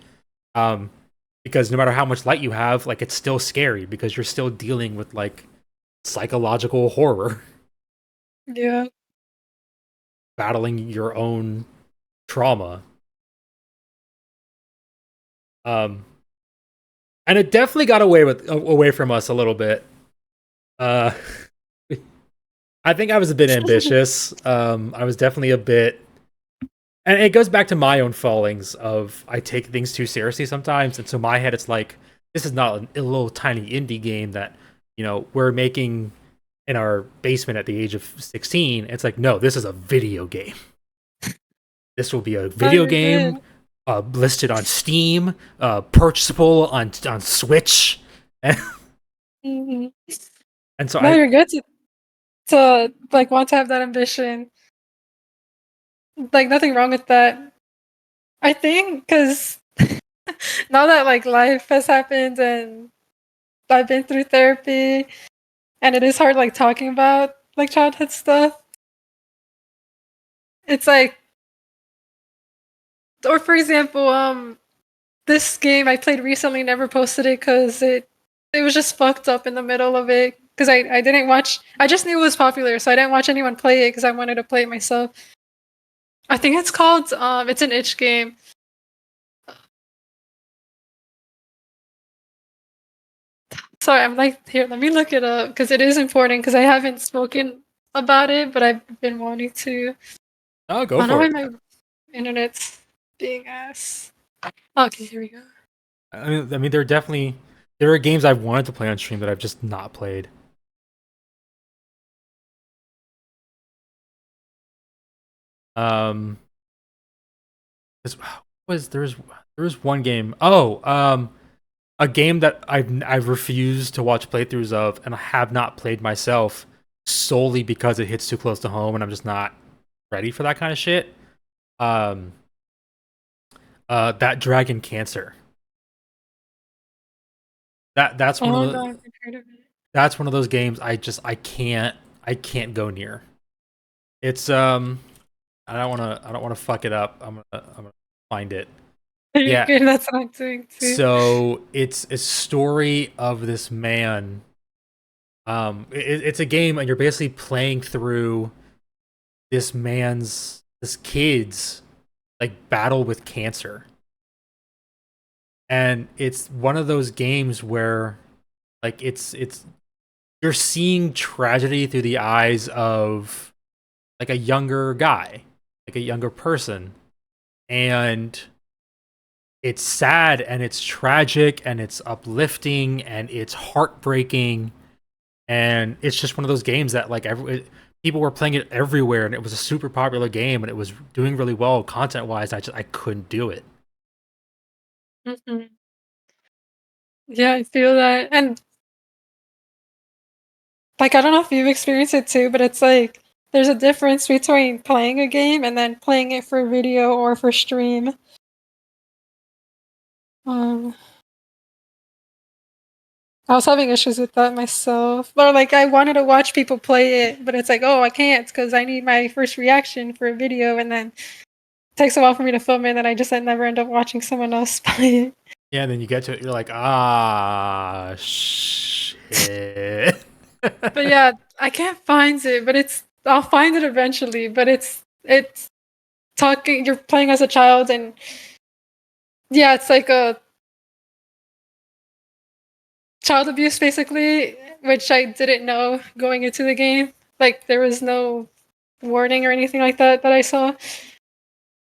Um, because no matter how much light you have, like it's still scary because you're still dealing with like psychological horror, Yeah. battling your own trauma. Um, and it definitely got away from us a little bit. Uh, I think I was a bit ambitious. I was definitely a bit, and it goes back to my own fallings of I take things too seriously sometimes, and so in my head it's like this is not a little tiny indie game that we're making in our basement at the age of 16. It's like, no, this is a video game. This will be a No, video you're good. game listed on Steam, purchasable on Switch, and, hmm and so No, I you're good to like want to have that ambition. Like nothing wrong with that. I think because now that like life has happened and I've been through therapy and it is hard like talking about like childhood stuff. It's like, or for example, this game I played recently never posted it because it was just fucked up in the middle of it because I didn't watch. I just knew it was popular, so I didn't watch anyone play it because I wanted to play it myself. I think it's called it's an itch game. Sorry, I'm like here. Let me look it up because it is important because I haven't spoken about it, but I've been wanting to. I'll go I don't know for why it. my internet's being ass. Okay, here we go. I mean, there are games I've wanted to play on stream that I've just not played. Um, this, there was one game. Oh, a game that I've refused to watch playthroughs of and I have not played myself solely because it hits too close to home and I'm just not ready for that kind of shit. Um, that Dragon Cancer. That's one of Oh no, the I've heard of it. that's one of those games I can't go near. It's I don't wanna fuck it up. I'm gonna find it. You're Yeah. good. That's what I'm doing too. So it's a story of this man. It's a game, and you're basically playing through this kid's like battle with cancer, and it's one of those games where like it's you're seeing tragedy through the eyes of like a younger guy, like a younger person, and it's sad and it's tragic and it's uplifting and it's heartbreaking and it's just one of those games that people were playing it everywhere and it was a super popular game and it was doing really well content wise. I couldn't do it. Mhm. Yeah, I feel that, and like I don't know if you've experienced it too, but it's like there's a difference between playing a game and then playing it for video or for stream. Um, I was having issues with that myself. Or like I wanted to watch people play it, but it's like, oh, I can't because I need my first reaction for a video, and then it takes a while for me to film it, and then I just never end up watching someone else play it. Yeah, and then you get to it, you're like, ah, shit. But yeah, I can't find it, but I'll find it eventually. But it's talking. You're playing as a child, and yeah, it's like a child abuse basically, which I didn't know going into the game. Like there was no warning or anything like that that I saw.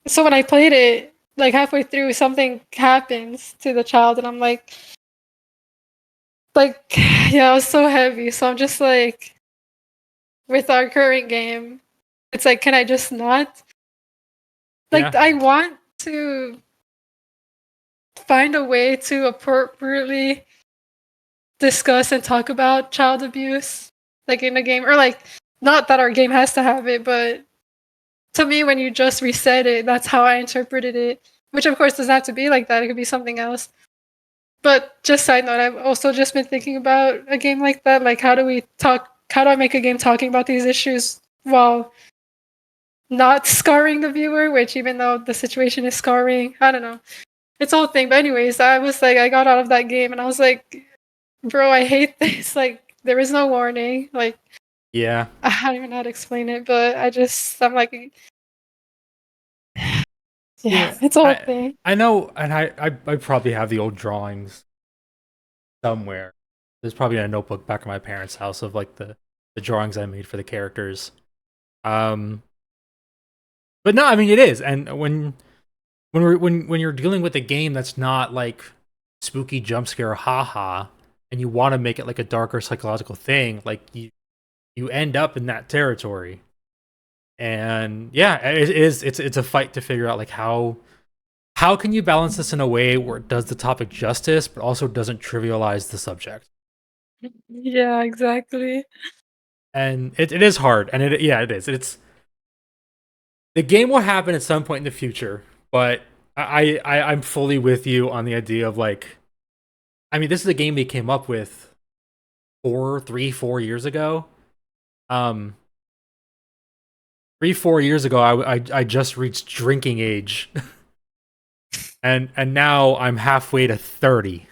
So when I played it, like halfway through, something happens to the child, and I'm like, yeah, it was so heavy. So I'm just like, with our current game, it's like, can I just not? Like, Yeah, I want to find a way to appropriately discuss and talk about child abuse, like in a game, or like, not that our game has to have it, but to me, when you just reset it, that's how I interpreted it. Which, of course, doesn't have to be like that. It could be something else. But just side note, I've also just been thinking about a game like that. Like, how do we talk? How do I make a game talking about these issues while not scarring the viewer? Which, even though the situation is scarring, I don't know. It's a whole thing. But anyways, I was like, I got out of that game, and I was like, bro, I hate this. Like, there is no warning. Like, yeah, I don't even know how to explain it, but I'm like, yeah, yeah. it's a whole I thing. I know, and I probably have the old drawings somewhere. There's probably a notebook back in my parents' house of like the drawings I made for the characters. Um, but no, I mean it is, and when you're dealing with a game that's not like spooky jump scare haha, and you want to make it like a darker psychological thing, like you end up in that territory. And yeah, it's a fight to figure out like how can you balance this in a way where it does the topic justice but also doesn't trivialize the subject. Yeah, exactly. And it is hard, and it is. The game will happen at some point in the future, but I'm fully with you on the idea of like, I mean, this is a game they came up with 4 years ago. Um, 3 4 years ago, I just reached drinking age, and now I'm halfway to 30.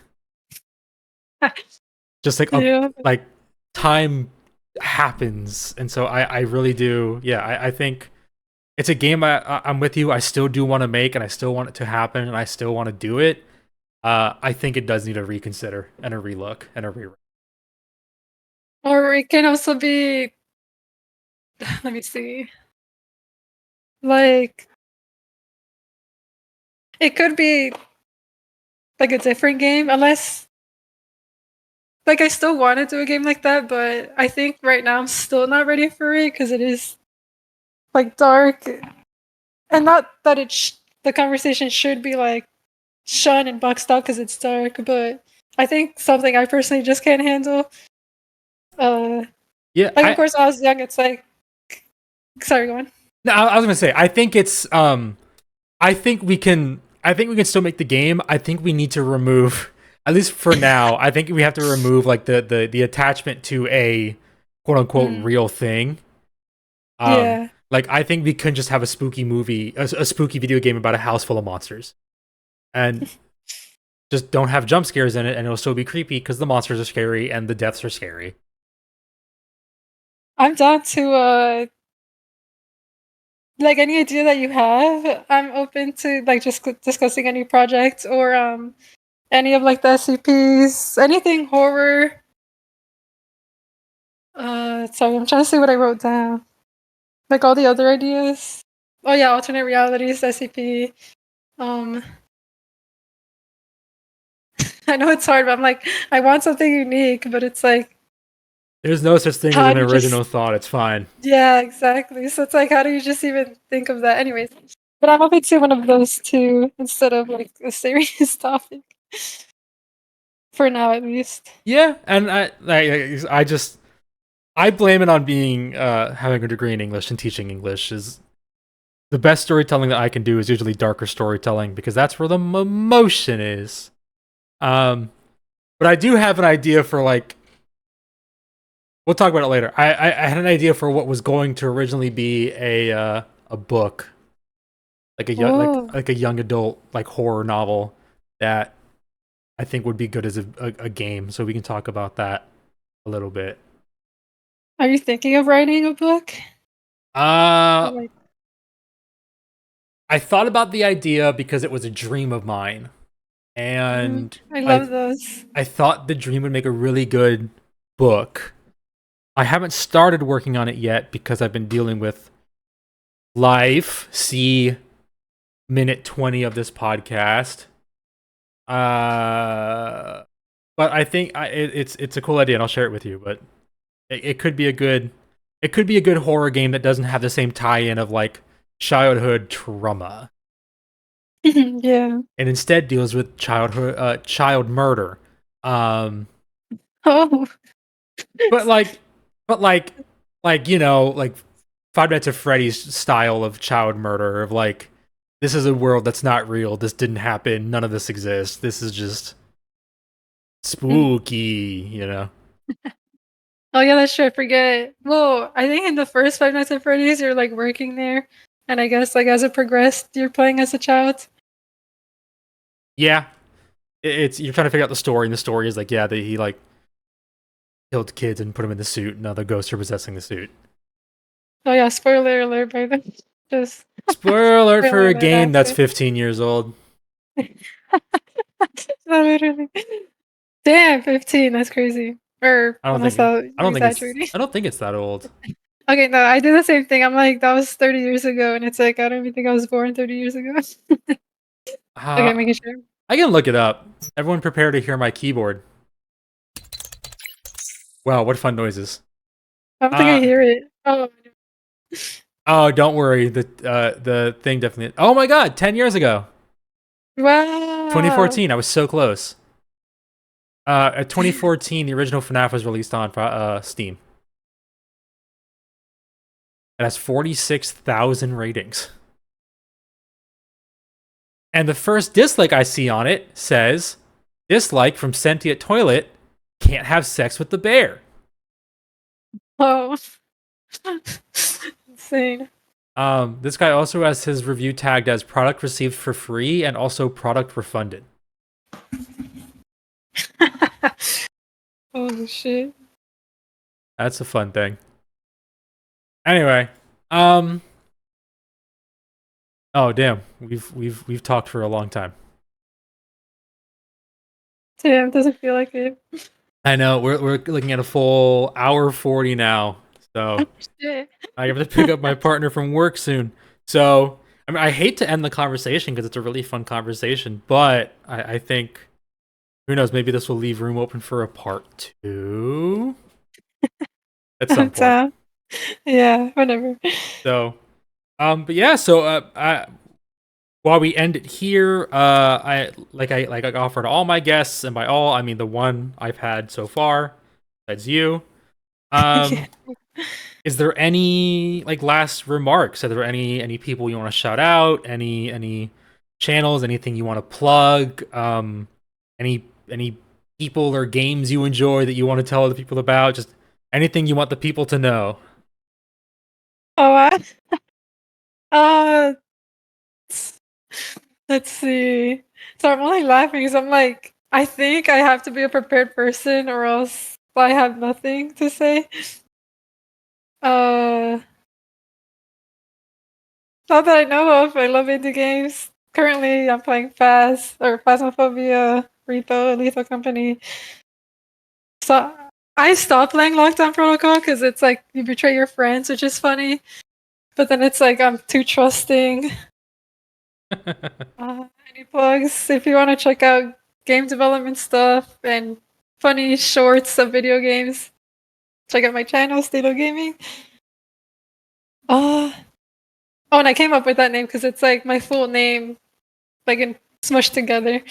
Just like up, Yeah. like time happens, and so I really do. Yeah, I think it's a game I'm with you. I still do want to make, and I still want it to happen, and I still want to do it. I think it does need a reconsider and a relook and a rewrite. Or it can also be, let me see. Like it could be like a different game, unless like I still want to do a game like that, but I think right now I'm still not ready for it because it is like dark, and not that the conversation should be like shun and boxed out because it's dark, but I think something I personally just can't handle. Uh, Yeah, like of course when I was young, it's like sorry, go on. no, I was gonna say, I think it's I think we can still make the game. I think we need to remove, at least for now, I think we have to remove like the attachment to a quote unquote Mm, real thing. yeah, Like I think we can just have a spooky movie, a spooky video game about a house full of monsters, and just don't have jump scares in it, and it'll still be creepy because the monsters are scary and the deaths are scary. I'm down to like any idea that you have. I'm open to like just discussing any project or any of like the SCPs, anything horror. Sorry, I'm trying to see what I wrote down. Like all the other ideas. Oh yeah, alternate realities, SCP. Um, I know it's hard, but I'm like, I want something unique, but it's like, There's no such thing as how an do you just? original thought. It's fine. Yeah, exactly. So it's like, how do you just even think of that? Anyways, but I'm open to one of those two instead of like a serious topic for now, at least. Yeah, and I just I blame it on being having a degree in English and teaching English is the best storytelling that I can do is usually darker storytelling because that's where the emotion is. Um, but I do have an idea for like we'll talk about it later. I had an idea for what was going to originally be a book like a young Oh, like a young adult like horror novel that I think would be good as a game. So we can talk about that a little bit. are you thinking of writing a book? Or Uh, like, I thought about the idea because it was a dream of mine, and I love those. I thought the dream would make a really good book. I haven't started working on it yet because I've been dealing with life. See minute 20 of this podcast. Uh, but I think it's a cool idea, and I'll share it with you. But it could be a good horror game that doesn't have the same tie-in of like childhood trauma, Yeah. and instead deals with child murder. Um, Oh. but like, but like you know, like Five Nights at Freddy's style of child murder of like, this is a world that's not real. This didn't happen. None of this exists. This is just spooky, you know. Oh yeah, that's true. I forget. Well, I think in the first Five Nights at Freddy's, you're like working there, and I guess like as it progressed, you're playing as a child. Yeah, it's you're trying to figure out the story, and the story is like, yeah, that he like killed kids and put them in the suit. Now the ghosts are possessing the suit. Oh yeah, spoiler alert by the just Spoiler alert for spoiler a alert game that's after. 15 years old. Literally. Damn, 15. That's crazy. Or I don't unless think it, you're exaggerating. I don't think it's that old. Okay, no, I did the same thing. I'm like, that was 30 years ago, and it's like I don't even think I was born 30 years ago. Okay, Uh, making sure. I can look it up. Everyone prepare to hear my keyboard. Wow, what fun noises. I don't think I Uh hear it. Oh, oh, don't worry. The thing definitely. Oh my god, 10 years ago. wow. 2014. I was so close. At 2014, the original FNAF was released on Steam. It has 46,000 ratings. And the first dislike I see on it says, dislike from Sentient Toilet, can't have sex with the bear. Oh. Insane. This guy also has his review tagged as product received for free and also product refunded. Oh shit. That's a fun thing. Anyway, um, oh damn, we've talked for a long time. Damn, doesn't feel like it. I know we're looking at a full hour 40 now, so Shit. I have to pick up my partner from work soon. So I mean, I hate to end the conversation because it's a really fun conversation, but I think Who knows? Maybe this will leave room open for a part 2 at some I'm point. down. Yeah, whatever. So, but yeah. So, while we end it here, I offered all my guests, and by all I mean the one I've had so far. That's you. Yeah. Um, is there any like last remarks? Are there any people you want to shout out? Any channels? Anything you want to plug? Any people or games you enjoy that you want to tell other people about? Just anything you want the people to know. Oh, uh, let's see. So I'm only laughing because I'm like, I think I have to be a prepared person or else I have nothing to say. Uh, Not that I know of. I love indie games. Currently, I'm playing Phasmophobia, Repo, Lethal Company. So I stopped playing Lockdown Protocol because it's like you betray your friends, which is funny. But then it's like I'm too trusting. Any plugs? If you want to check out game development stuff and funny shorts of video games, check out my channel, Stilo Gaming. Uh, oh, and I came up with that name because it's like my full name, like in smushed together.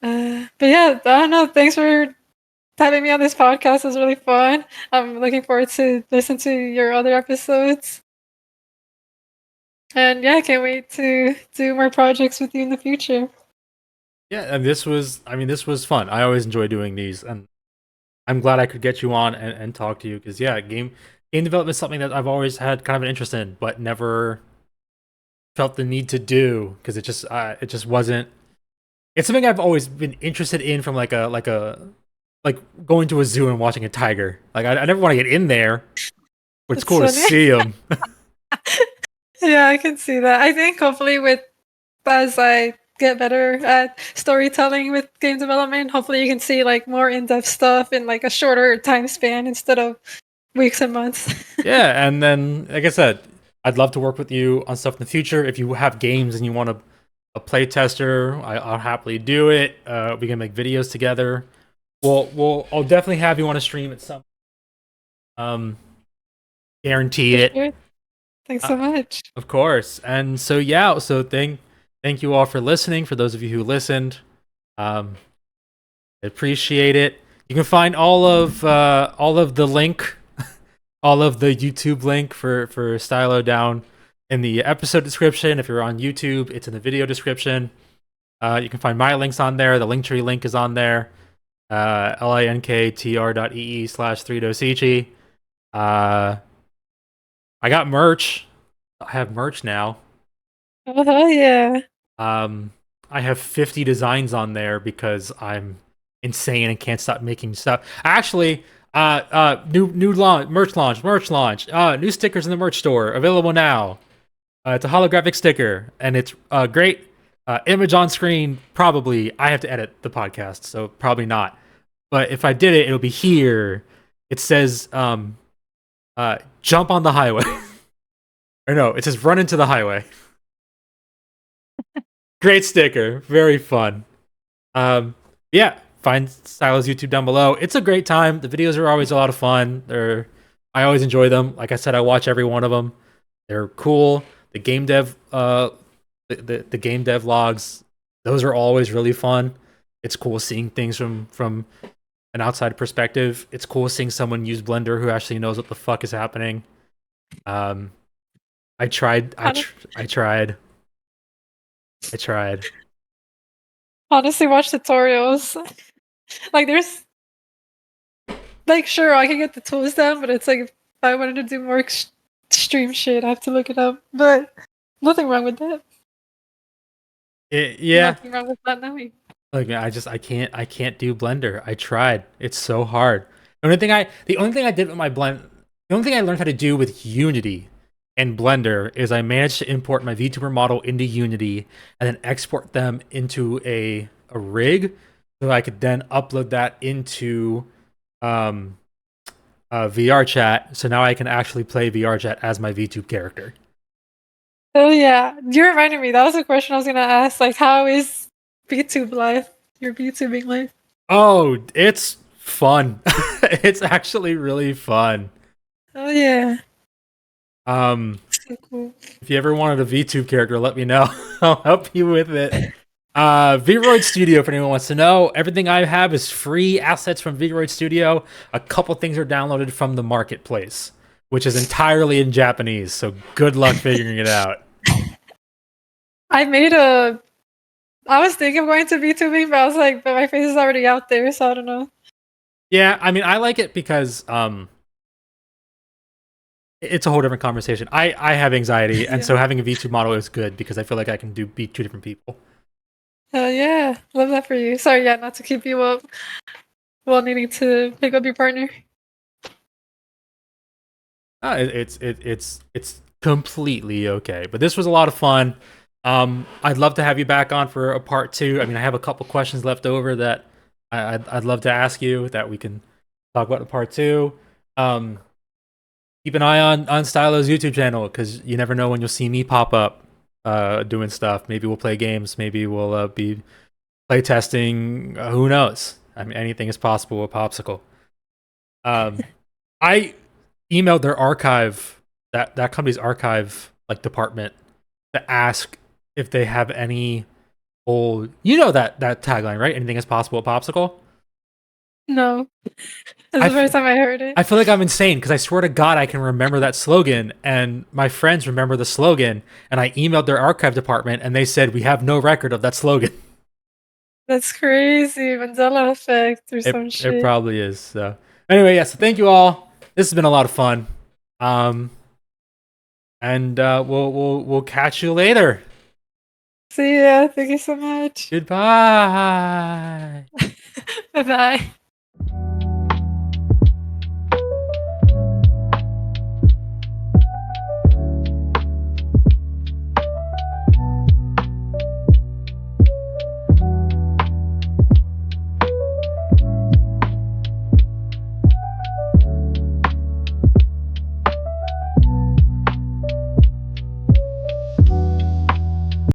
But yeah, I don't know. Thanks for having me on this podcast. It was really fun. I'm looking forward to listen to your other episodes. And yeah, I can't wait to do more projects with you in the future. Yeah, and this was fun. I always enjoy doing these, and I'm glad I could get you on and talk to you because yeah, game development is something that I've always had kind of an interest in, but never felt the need to do because it just wasn't. It's something I've always been interested in from like going to a zoo and watching a tiger. Like I never want to get in there, but it's It's cool to funny. see them. Yeah, I can see that. I think hopefully with as I get better at storytelling with game development, hopefully you can see like more in-depth stuff in like a shorter time span instead of weeks and months. Yeah, and then like I said, I'd love to work with you on stuff in the future. If you have games and you want a play tester, I'll happily do it. We can make videos together. I'll definitely have you on a stream at some. Um, guarantee For it. sure. Thanks Uh, so much. of course. And so yeah, so thank you all for listening. For those of you who listened, um, I appreciate it. You can find all of the link, all of the YouTube link for Stylo down in the episode description. If you're on YouTube, it's in the video description. You can find my links on there. The Linktree link is on there. linktr.ee/3dosichi. I got merch. I have merch now. Oh yeah. Um, I have 50 designs on there because I'm insane and can't stop making stuff. Actually, new launch, merch launch. New stickers in the merch store available now. It's a holographic sticker and it's great. Image on screen. Probably I have to edit the podcast, so probably not. But if I did it, it'll be here. It says jump on the highway. Or no, it says run into the highway. Great sticker, very fun. Yeah, find Stylo's YouTube down below. It's a great time. The videos are always a lot of fun. I always enjoy them. Like I said, I watch every one of them. They're cool. The game dev, the game dev logs, those are always really fun. It's cool seeing things from an outside perspective. It's cool seeing someone use Blender who actually knows what the fuck is happening. Um, I tried. I tried. I tried. Honestly, watch tutorials. Like there's like sure I can get the tools down, but it's like if I wanted to do more extreme shit, I have to look it up. But nothing wrong with that. Yeah. Nothing wrong with not knowing. Like I can't do Blender. I tried. It's so hard. The only thing I did with my the only thing I learned how to do with Unity and Blender is I managed to import my VTuber model into Unity and then export them into a rig so I could then upload that into um VR chat. So now I can actually play VR chat as my VTube character. Oh yeah, you reminded me. That was a question I was gonna ask. Like, how is VTube life? your VTubing life? Oh, it's fun. It's actually really fun. Oh yeah, Um, so cool. if you ever wanted a VTube character, let me know. I'll help you with it. Vroid Studio, if anyone wants to know, everything I have is free assets from Vroid Studio. A couple things are downloaded from the marketplace, which is entirely in Japanese. So good luck figuring it out. I made a. I was thinking of going to VTubing, but I was like, but my face is already out there, so I don't know. Yeah, I mean, I like it because it's a whole different conversation. I have anxiety, and Yeah. so having a VTube model is good because I feel like I can be two different people. Hell yeah, love that for you. Sorry, yeah, not to keep you up while needing to pick up your partner. It's completely okay. But this was a lot of fun. I'd love to have you back on for a part two. I mean, I have a couple questions left over that I'd love to ask you that we can talk about in part two. Um, keep an eye on Stylo's YouTube channel because you never know when you'll see me pop up doing stuff. Maybe we'll play games. Maybe we'll be playtesting. Who knows? I mean, anything is possible with Popsicle. Um, I emailed their archive, that company's archive like department, to ask if they have any old, that tagline, right? Anything is possible with Popsicle. No, that's I, the f- first time I heard it. I feel like I'm insane because I swear to God I can remember that slogan, and my friends remember the slogan, and I emailed their archive department, and they said we have no record of that slogan. That's crazy, Mandela effect or some It shit. probably is. So anyway, yeah. So thank you all. This has been a lot of fun. Um, and we'll catch you later. See ya. Thank you so much. Goodbye. Bye bye.